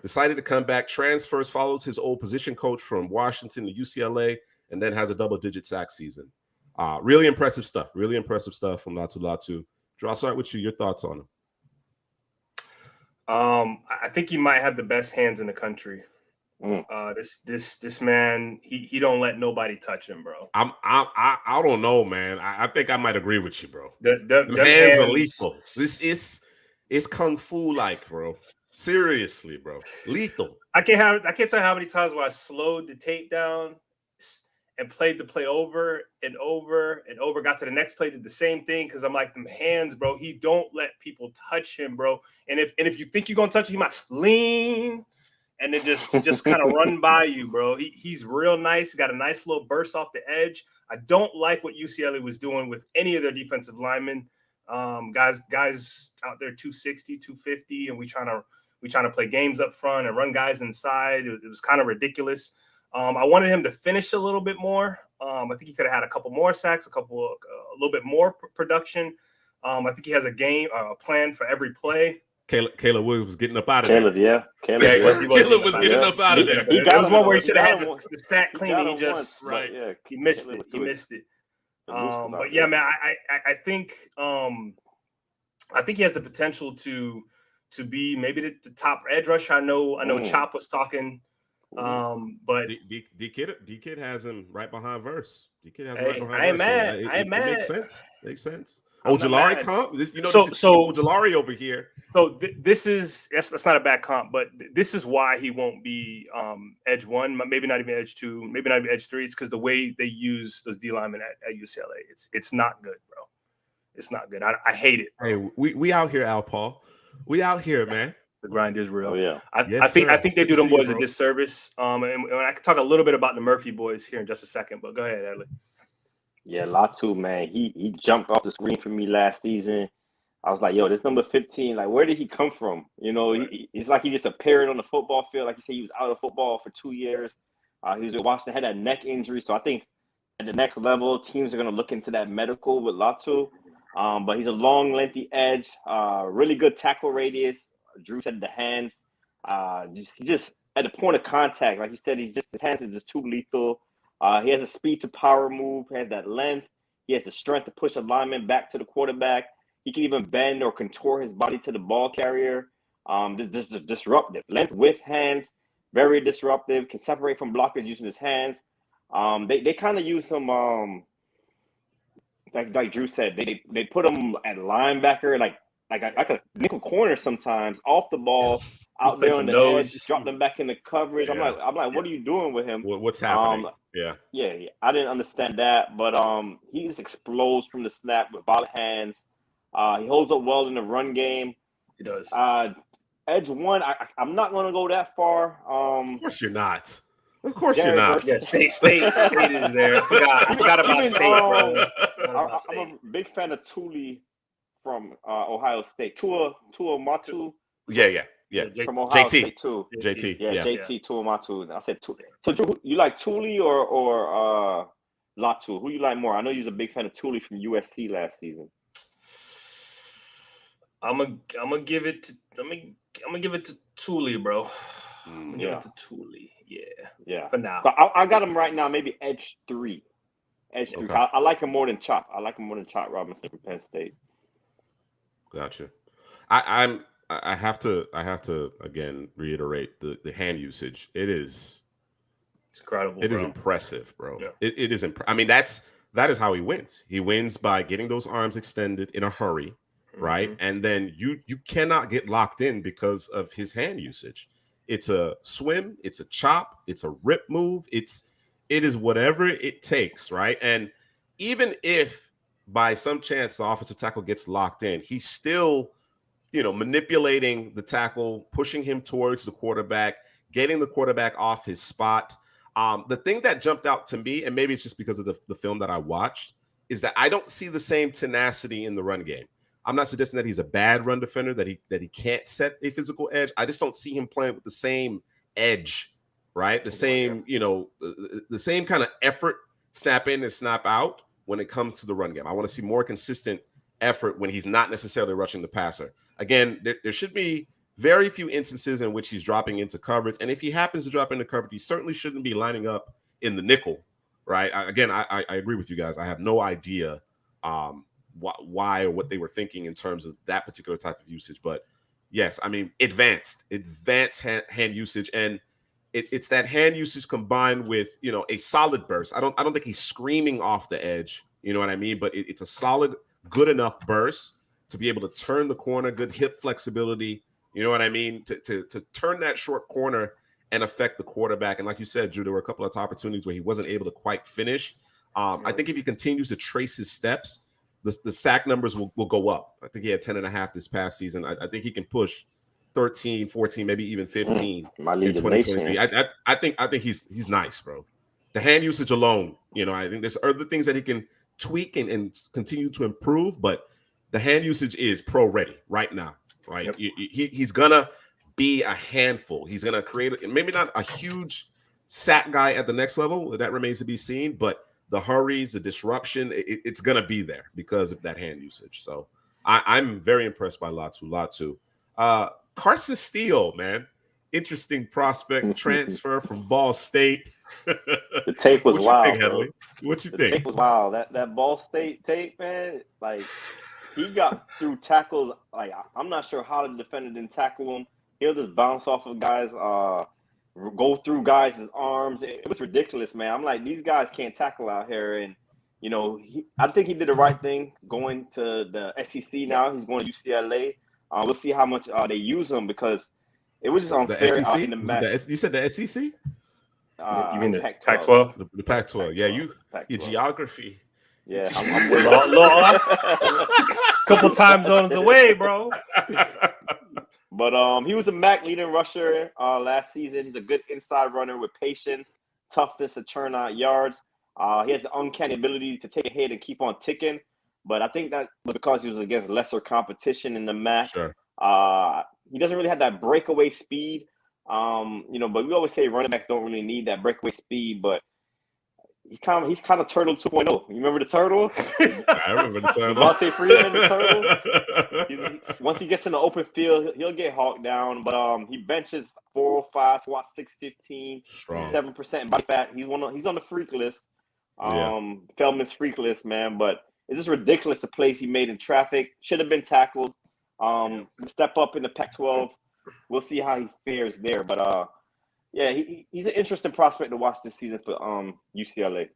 Decided to come back, transfers, follows his old position coach from Washington to UCLA, and then has a double-digit sack season. Really impressive stuff from Laiatu Latu. Drew, I'll start with you. Your thoughts on him? I think he might have the best hands in the country. This man, he don't let nobody touch him, bro. I don't know, man. I think I might agree with you, bro. The hands are lethal. It's kung fu like, bro. Seriously, bro. Lethal. I can't tell you how many times where I slowed the tape down and played the play over and over and over. Got to the next play, did the same thing because I'm like, them hands, bro. He don't let people touch him, bro. And if you think you're gonna touch him, he might lean and then just kind of run by you, bro. He's real nice. Got a nice little burst off the edge. I don't like what UCLA was doing with any of their defensive linemen. Guys out there 260, 250, and we trying to play games up front and run guys inside. It was kind of ridiculous. I wanted him to finish a little bit more. I think he could have had a couple more sacks, a little bit more production. I think he has a plan for every play. Caleb Williams was getting up out of there. Caleb was getting up out of there. There was one where he should have had the sack clean, and he missed it. But yeah, man, I think he has the potential to be maybe the top edge rusher. I know Chop was talking, but D Kid has him right behind Verse. D Kid has him right behind I ain't Verse. mad. I ain't mad. Makes sense. Ojulari comp. This is Ojulari over here. So that's not a bad comp, but this is why he won't be edge one, maybe not even edge two, maybe not even edge three. It's because the way they use those D linemen at UCLA, it's not good, bro. It's not good. I hate it, bro. Hey, we out here, Al Paul. We out here, man. The grind is real. Oh yeah. I think they do them boys a disservice. And I can talk a little bit about the Murphy boys here in just a second, but go ahead, Adley. Yeah, Latu, man, he jumped off the screen for me last season. I was like, yo, this number 15, like, where did he come from? You know, it's like he just appeared on the football field. Like you said, he was out of football for 2 years. He was at Washington, had that neck injury. So I think at the next level, teams are going to look into that medical with Latu. But he's a long, lengthy edge, really good tackle radius. Drew said the hands, just at the point of contact, like you said, his hands are just too lethal. He has a speed to power move, has that length. He has the strength to push a lineman back to the quarterback. He can even bend or contour his body to the ball carrier. This is disruptive. Length with hands, very disruptive. Can separate from blockers using his hands. They kind of use some like Drew said. They put him at linebacker, like a nickel corner sometimes off the ball. Out there on the edge, just drop them back in the coverage. Yeah. I'm like, what are you doing with him? What's happening? Yeah. I didn't understand that, but he just explodes from the snap with violent hands. He holds up well in the run game. He does. Edge one, I'm not going to go that far. Of course you're not. Of course you're not. Yeah, State is there. I forgot about State, bro. I'm a big fan of Thule from Ohio State. Tua Matu. Yeah. From Ohio JT. State too. JT. JT Tuamatu. I said Thule. So Drew, you like Thule or Latu? Who you like more? I know you're a big fan of Tooley from USC last season. I'm gonna give it to Tooley, bro. I'm gonna give it to Tooley. Yeah. For now. So I got him right now, maybe edge 3. Edge 3. Okay. I like him more than Chop. I like him more than Chop Robinson from Penn State. Gotcha. I have to again reiterate the hand usage. It's incredible. It is impressive, bro. Yeah. It is I mean, that is how he wins. He wins by getting those arms extended in a hurry, right? And then you cannot get locked in because of his hand usage. It's a swim, it's a chop, it's a rip move, it is whatever it takes, right? And even if by some chance the offensive tackle gets locked in, he's still, manipulating the tackle, pushing him towards the quarterback, getting the quarterback off his spot. The thing that jumped out to me, and maybe it's just because of the film that I watched, is that I don't see the same tenacity in the run game. I'm not suggesting that he's a bad run defender, that he can't set a physical edge. I just don't see him playing with the same edge, right? The same, the same kind of effort, snap in and snap out when it comes to the run game. I want to see more consistent effort when he's not necessarily rushing the passer. Again, there should be very few instances in which he's dropping into coverage. And if he happens to drop into coverage, he certainly shouldn't be lining up in the nickel, right? I agree with you guys. I have no idea why or what they were thinking in terms of that particular type of usage. But yes, I mean, advanced hand usage. And it's that hand usage combined with, a solid burst. I don't think he's screaming off the edge. You know what I mean? But it's a solid, good enough burst to be able to turn the corner, good hip flexibility. You know what I mean? To turn that short corner and affect the quarterback. And like you said, Drew, there were a couple of opportunities where he wasn't able to quite finish. I think if he continues to trace his steps, the sack numbers will go up. I think he had 10.5 this past season. I think he can push 13, 14, maybe even 15 in 2023. I think he's nice, bro. The hand usage alone, I think there's other things that he can tweak and continue to improve, but the hand usage is pro ready right now. Right, yep. He's gonna be a handful. He's gonna create maybe not a huge sack guy at the next level. That remains to be seen. But the hurries, the disruption, it's gonna be there because of that hand usage. So I'm very impressed by Latu. Carson Steele, man, interesting prospect transfer from Ball State. The tape was wild. What you think? The tape was wild. That Ball State tape, man, like. He got through tackles. Like, I'm not sure how the defender didn't tackle him. He'll just bounce off of guys, go through guys' arms. It was ridiculous, man. I'm like, these guys can't tackle out here. And, I think he did the right thing going to the SEC now. He's going to UCLA. We'll see how much they use him because it was just unfair out in the match. You said the SEC? You mean the Pac-12? The Pac-12. Yeah, your geography. Yeah, I'm way couple time zones away, bro. But he was a MAC leading rusher last season. He's a good inside runner with patience, toughness to churn out yards. He has an uncanny ability to take a hit and keep on ticking. But I think that was because he was against lesser competition in the MAC. Sure. He doesn't really have that breakaway speed. But we always say running backs don't really need that breakaway speed, but he's kind of Turtle 2.0. You remember the Turtle? I remember the Turtle. Devontae Freeman, the Turtle. Once he gets in the open field, he'll get hawked down. But he benches 405, squats 615, 7% body fat. He's on the freak list. Feldman's freak list, man. But it's just ridiculous the plays he made in traffic. Should have been tackled. Step up in the Pac-12. We'll see how he fares there. But yeah, he's an interesting prospect to watch this season for UCLA.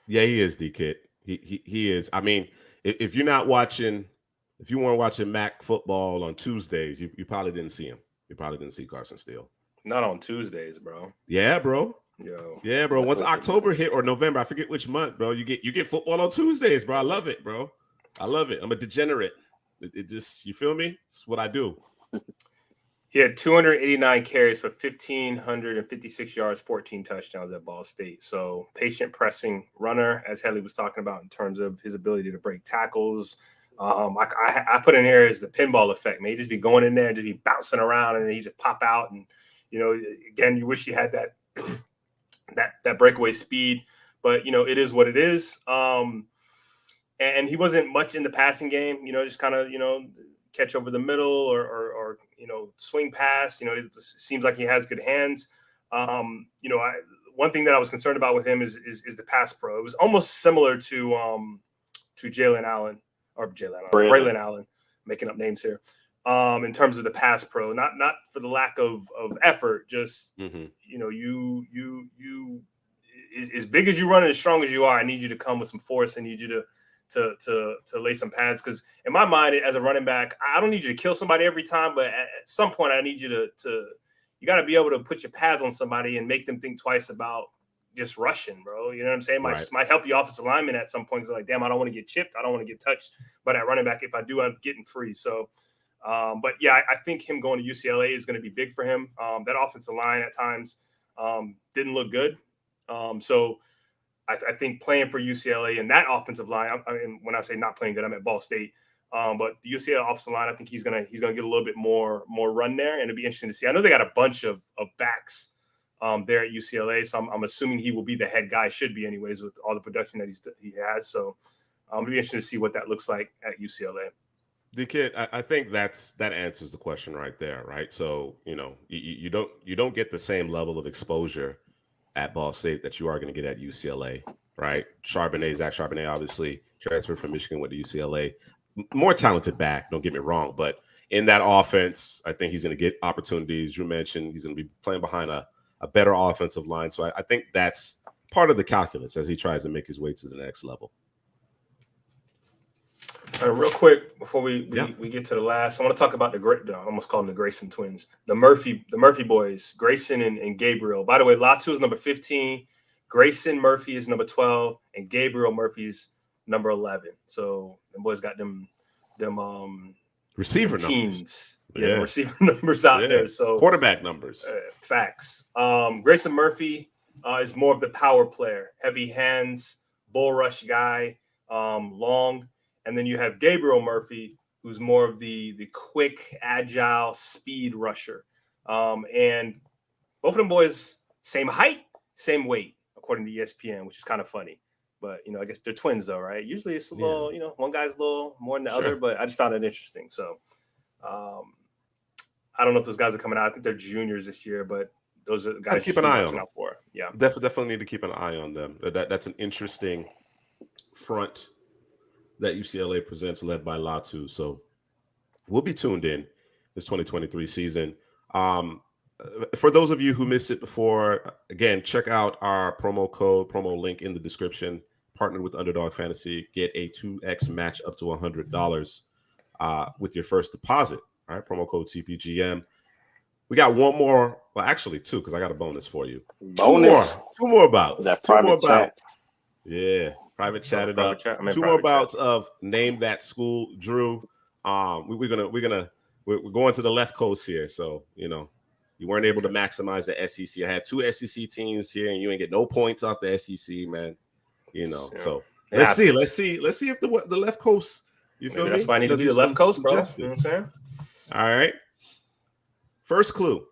Yeah, he is, D-Kid. He is. I mean, if you weren't watching MAC football on Tuesdays, you probably didn't see him. You probably didn't see Carson Steele. Not on Tuesdays, bro. Yeah, bro. Yo. Yeah, bro. Once October hit or November, I forget which month, bro. You get football on Tuesdays, bro. I love it, bro. I love it. I'm a degenerate. It just, you feel me? It's what I do. He had 289 carries for 1,556 yards, 14 touchdowns at Ball State. So patient pressing runner, as Headley was talking about in terms of his ability to break tackles. I put in here as the pinball effect, man. He just be going in there and just be bouncing around and then he just pop out. And, again, you wish you had that breakaway speed. but it is what it is. And he wasn't much in the passing game, just kind of, catch over the middle or swing pass. It seems like he has good hands. One thing that I was concerned about with him is the pass pro. It was almost similar to Braelon Allen, making up names here. In terms of the pass pro, not for the lack of effort, just you as big as you run and as strong as you are, I need you to come with some force. I need you to lay some pads, because in my mind, as a running back, I don't need you to kill somebody every time, but at some point I need you to you got to be able to put your pads on somebody and make them think twice about just rushing, bro. You know what I'm saying? Might help you offensive lineman at some point. It's like, damn, I don't want to get chipped. I don't want to get touched. But at running back, if I do, I'm getting free. So, but yeah, I think him going to UCLA is going to be big for him. That offensive line at times didn't look good. So I think playing for UCLA and that offensive line, I mean, when I say not playing good, I'm at Ball State. But the UCLA offensive line, I think he's gonna get a little bit more run there, and it'd be interesting to see. I know they got a bunch of backs there at UCLA, so I'm assuming he will be the head guy. Should be anyways with all the production that he has. So it'll be interesting to see what that looks like at UCLA. The kid, I think that answers the question right there, right? So you don't get the same level of exposure at Ball State that you are going to get at UCLA, right? Zach Charbonnet, obviously transferred from Michigan, went to UCLA. More talented back, don't get me wrong, but in that offense, I think he's going to get opportunities. You mentioned he's going to be playing behind a better offensive line, so I think that's part of the calculus as he tries to make his way to the next level. Real quick before we get to the last, I want to talk about I almost call them the Grayson twins, the Murphy boys, Grayson and Gabriel. By the way, Latu is number 15, Grayson Murphy is number 12, and Gabriel Murphy's number 11. So the boys got them receiver teams, numbers. The receiver numbers out there. So quarterback numbers, facts. Grayson Murphy is more of the power player, heavy hands, bull rush guy, long. And then you have Gabriel Murphy, who's more of the quick, agile, speed rusher. And both of them boys, same height, same weight, according to ESPN, which is kind of funny. But, I guess they're twins, though, right? Usually it's a little, one guy's a little more than the other, but I just found it interesting. So I don't know if those guys are coming out. I think they're juniors this year, but those are the guys keep an eye on out for. Yeah, definitely need to keep an eye on them. That's an interesting front that UCLA presents, led by Latu. So we'll be tuned in this 2023 season. For those of you who missed it before, again, check out our promo link in the description. Partnered with Underdog Fantasy, get a 2x match up to $100 with your first deposit. All right, promo code cpgm. We got one more, well, actually two, because I got a bonus for you. Bonus. Two more bouts. That two more private chat. bouts. Yeah, private chat it up. Chat. Two more bouts of name that school, Drew. We're going to the left coast here, so you weren't able to maximize the SEC. I had two SEC teams here, and you ain't get no points off the SEC, man. So let's see if the left coast. You feel me? That's why I need to be the left coast, bro. You know what I'm saying? All right. First clue.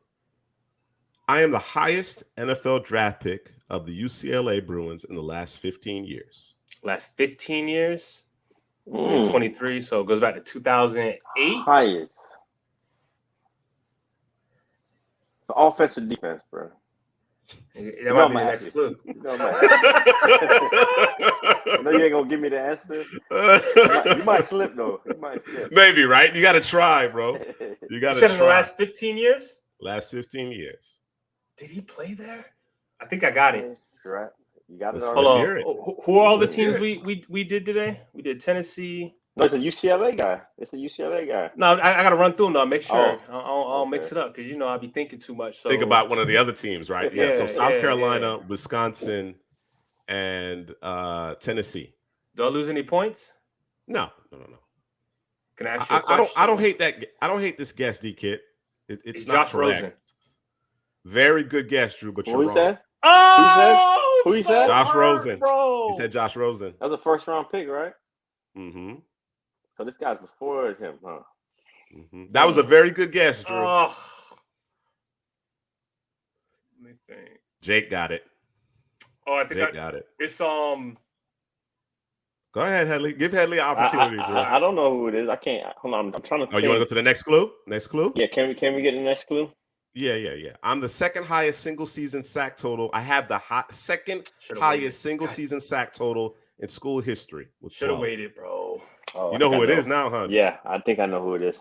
I am the highest NFL draft pick of the UCLA Bruins in the last 15 years. Last 15 years? 23, so it goes back to 2008. Highest. It's offensive defense, bro. That might be the next clue. I know you ain't gonna give me the answer. You might slip though. Maybe, right? You gotta try, bro. You gotta try. In the last 15 years? Last 15 years. Did he play there? I think I got it. Right. You got it. Hold on. Who are all the teams we did today? We did Tennessee. No, it's a UCLA guy. No, I got to run through them though. Make sure I'll mix it up because I'll be thinking too much. So think about one of the other teams, right? Yeah. So South Carolina, Wisconsin, and Tennessee. Do I lose any points? No. Can I ask you a question? I don't hate that. I don't hate this guess, D Kid. It's not Josh correct. Rosen. Very good guess, Drew, but you're wrong. Said? Oh, who he said? Josh Rosen. Bro. He said Josh Rosen. That was a first round pick, right? Mm-hmm. So this guy's before him, huh? Mm-hmm. That was a very good guess, Drew. Let me think. Jake got it. Oh, I think Jake got it. it's Go ahead, Headley. Give Headley an opportunity. I don't know who it is. I can't. Hold on. I'm trying to. Oh, you want to go to the next clue? Next clue? Yeah. Can we get the next clue? Yeah. I'm the second highest single season sack total. I have the second Should've highest waited. single season sack total in school history. Should have waited, bro. Oh, You know who it is now, huh? Yeah, I think I know who it is.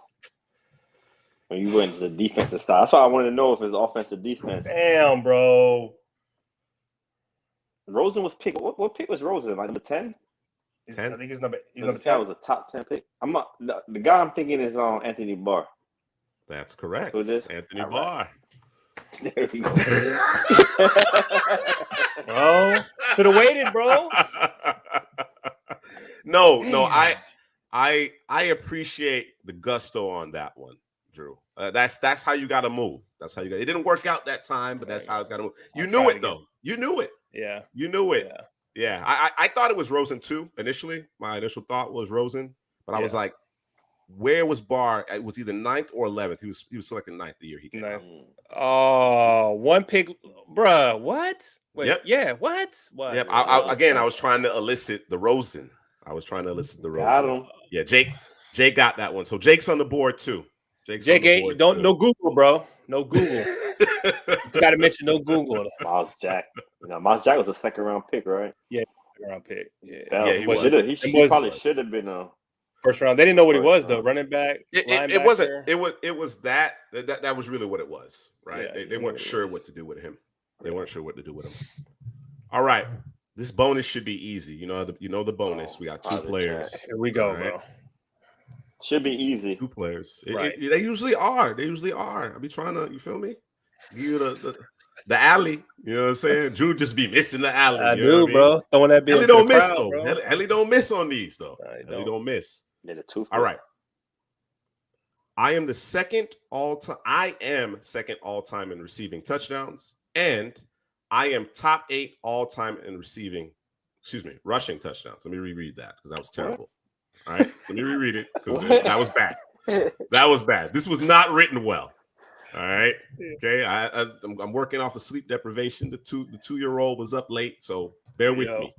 When you went to the defensive side, that's why I wanted to know if it's offensive defense. Damn, bro. Rosen was picked. What pick was Rosen? Like number 10? 10. I think he's number 10. That was a top 10 pick. The guy I'm thinking is Anthony Barr. That's correct. That's who it is? Anthony Barr. There we go. Bro, should have waited, bro. No, I appreciate the gusto on that one, Drew. That's how you got to move. That's how you got. It didn't work out that time, but that's how it's got to move. You knew it though. You knew it. Yeah, you knew it. Yeah. I thought it was Rosen too initially. My initial thought was Rosen, but I was like, where was Barr? It was either 9th or 11th. He was selected 9th the year he came out. Oh, one pick, bruh. What? Wait, Yep. Yeah. What? Yep. I was trying to elicit the Rosen. Got him. Yeah, Jake got that one. So Jake's on the board too. Jake ain't no Google, bro. No Google. You got to mention no Google. Miles Jack. Miles Jack was a second round pick, right? Yeah, second round pick. Yeah, he was. He probably should have been a first round. They didn't know what he was though. Running back. It wasn't. It was that was really what it was, right? Yeah, they weren't sure what to do with him. All right. This bonus should be easy. You know the bonus. We got 2 players. Here we go, bro. Should be easy. 2 players. Right. They usually are. I be trying to, you feel me? Give you the alley. You know what I'm saying? Drew just be missing the alley. I do, bro. Throwing that bitch. Ellie don't miss though. Ellie don't miss on these though. Ellie don't miss. Yeah, the 2. All right. I am second all-time in receiving touchdowns, and I am top 8 all-time in rushing touchdowns. Let me reread that because that was terrible. All right, let me reread it because that was bad. That was bad. This was not written well. All right. Okay. I'm working off of sleep deprivation. The 2-year-old was up late, so bear with me.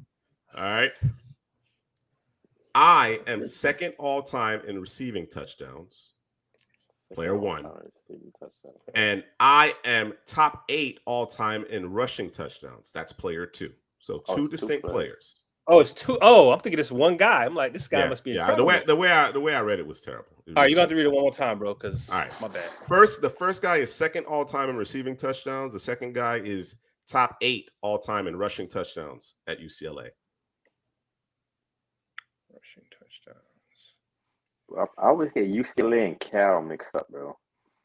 All right. I am second all-time in receiving touchdowns. Player 1. And I am top 8 all-time in rushing touchdowns. That's player 2. So 2 distinct players. Oh, it's 2. Oh, I'm thinking it's one guy. I'm like, this guy must be incredible. The way I read it was terrible. All right, you got to read it one more time, bro, because my bad. The first guy is second all-time in receiving touchdowns. The second guy is top 8 all-time in rushing touchdowns at UCLA. Rushing touchdowns. I always get UCLA and Cal mixed up, bro.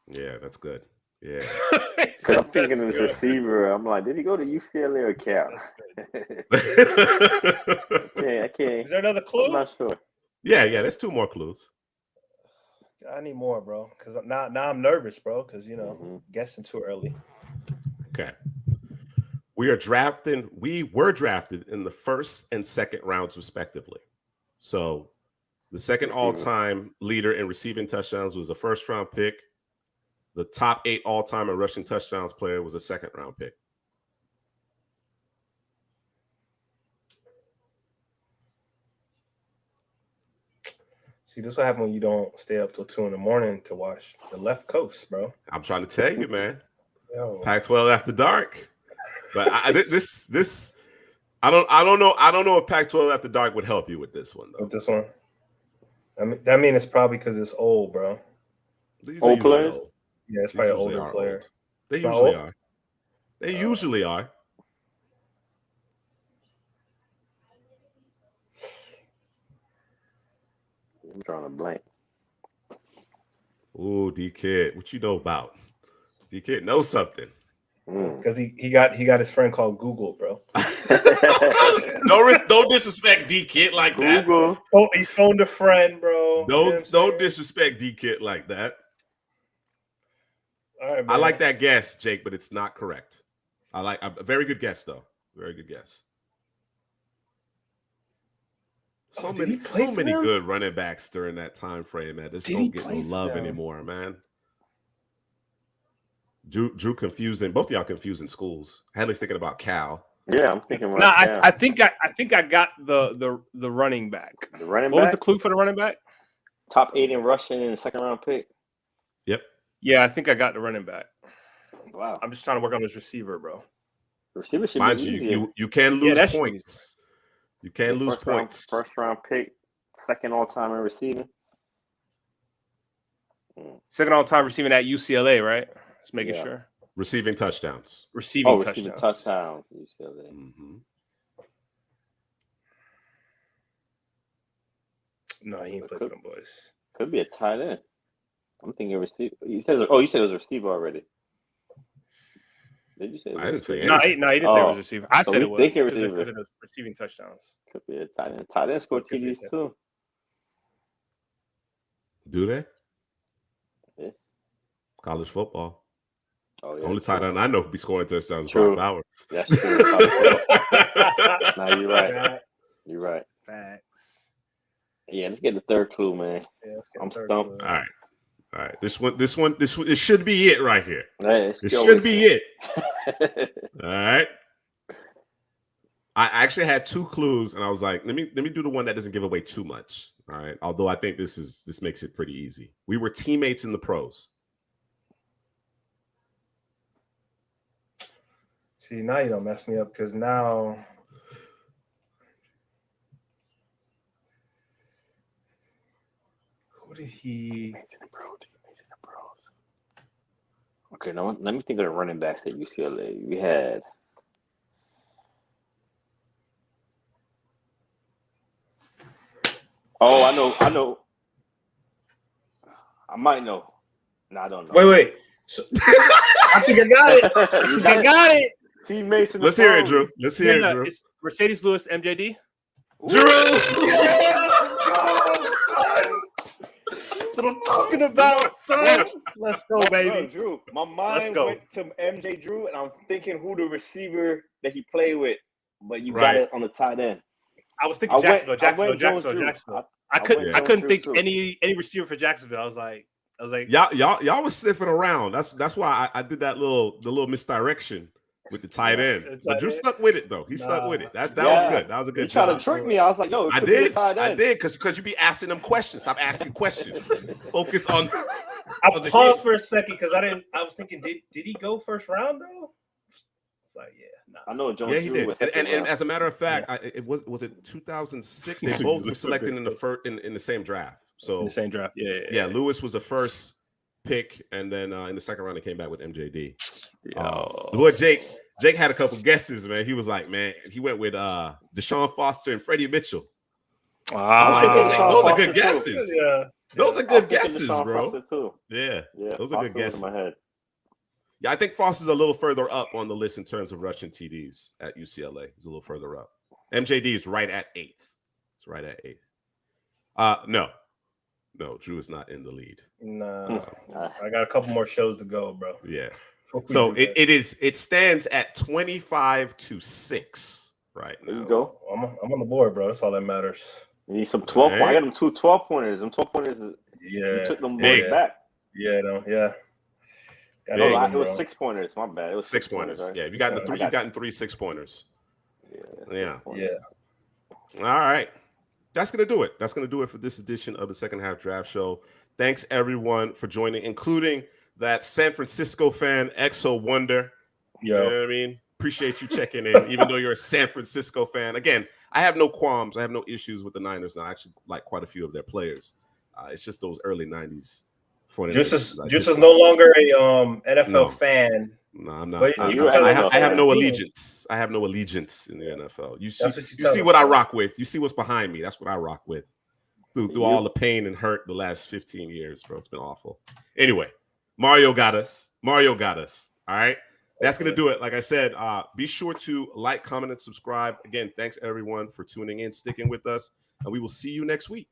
Yeah, that's good. Yeah. Because I'm thinking of his receiver. I'm like, did he go to UCLA or Cal? I can't. Is there another clue? I'm not sure. Yeah. There's 2 more clues. I need more, bro. Because now I'm nervous, bro. Because guessing too early. Okay. We were drafted in the 1st and 2nd rounds, respectively. So the second all-time leader in receiving touchdowns was a 1st-round pick. The top 8 all-time in rushing touchdowns player was a 2nd-round pick. See, this what happens when you don't stay up till 2 a.m. to watch the Left Coast, bro. I'm trying to tell you, man. Yo. Pac-12 after dark. But I don't know if Pac-12 after dark would help you with this one though. With this one, that means it's probably because it's old, bro. Old players. Old. Yeah, it's probably an older player. Old. They usually are. They usually are. I'm drawing a blank. Ooh, D-Kid, what you know about? D-Kid knows something. Because he got his friend called Google, bro. Don't disrespect D-Kid like that. Google. Oh, he phoned a friend, bro. Don't disrespect D-Kid like that. All right, I like that guess, Jake, but it's not correct. I like a very good guess, though. Very good guess. So many good running backs during that time frame, man. Just don't get no love anymore, man. Drew confusing. Both of y'all confusing schools. Hadley's thinking about Cal. Yeah, I'm thinking right No, now. I think I got the running back. The running What back? was the clue for the running back? Top 8 in rushing in the second-round pick. Yep. Yeah, I think I got the running back. Wow. I'm just trying to work on this receiver, bro. The receiver should Mind be you, easier. you can lose points. You can lose points. First-round pick, second all-time in receiving. Second all-time receiving at UCLA, right? Just making sure. Receiving touchdowns. Receiving touchdowns. UCLA. Mm-hmm. No, he ain't played for them boys. Could be a tight end. I'm thinking receiver. You said it was a receiver already. Did you say? I didn't say No, anything. he didn't say it was receiver. I said it was because it was receiving touchdowns. Could be a tight end. Tight end scored TDs too. Do they? Yeah. College football. Oh, yeah. The only tight end I know be scoring touchdowns is True. Bob Bowers. That's true. No, you're right. You're right. Facts. Yeah, let's get the third clue, man. Yeah, I'm stumped. All right. This one. It should be it right here. Hey, it should be it. All right. I actually had 2 clues, and I was like, let me do the one that doesn't give away too much. All right. Although I think this makes it pretty easy. We were teammates in the pros. See, now you don't mess me up because now. Who did he? Okay, now let me think of the running backs at UCLA. We had. Oh, I know. I might know. No, I don't know. Wait. So, I think I got it. I got it. Teammates in the Let's hear it, Drew. Let's hear it, Drew. It's Mercedes Lewis, MJD. Drew. That's what I'm talking about, son. Let's go, baby. Drew, my mind went to MJ Drew, and I'm thinking who the receiver that he played with, but you got it on the tight end. I was thinking Jacksonville. I couldn't think any receiver for Jacksonville. I was like, y'all was sniffing around. That's why I did that little misdirection with the tight end. But Drew stuck with it though. He stuck with it. That was good. That was a good job. You tried to trick me. I was like, yo, I did because you be asking them questions. Stop asking questions. Focus on. I paused for a second because I was thinking, did he go first round though? Like, I know Jones. Yeah, he did. And as a matter of fact, it was it 2006. They both were selected in the same draft. So in the same draft. Yeah. Lewis was the first pick, and then in the second round, they came back with MJD. The boy Jake had a couple guesses, man. He was like, man, he went with Deshaun Foster and Freddie Mitchell. Those are good guesses. Yeah. Those are good guesses, bro. Yeah, those are good guesses. In my head. Yeah, I think Foster's a little further up on the list in terms of rushing TDs at UCLA. He's a little further up. MJD is right at 8th. It's right at 8th. No, Drew is not in the lead. No, I got a couple more shows to go, bro. Yeah. So it stands at 25-6 right now. There you go. I'm on the board, bro. That's all that matters. You need some 12 points. I got them 2 12-pointers. Them 12-pointers. You took them boys back. Yeah. It was 6-pointers. My bad. It was 6 pointers. Right? Yeah, you've gotten 3 6-pointers. Yeah. All right. That's going to do it. That's going to do it for this edition of the Second Half Draft Show. Thanks, everyone, for joining, including that San Francisco fan, Exo Wonder. You know what I mean? Appreciate you checking in, even though you're a San Francisco fan. Again, I have no qualms. I have no issues with the Niners now. I actually like quite a few of their players. It's just those early 90s. Just as no longer a NFL fan. No, I'm not. I have no allegiance. I have no allegiance in the NFL. You see what I rock with. You see what's behind me. That's what I rock with. Through all the pain and hurt the last 15 years, bro. It's been awful. Anyway, Mario got us. All right. That's going to do it. Like I said, be sure to like, comment, and subscribe. Again, thanks everyone for tuning in, sticking with us, and we will see you next week.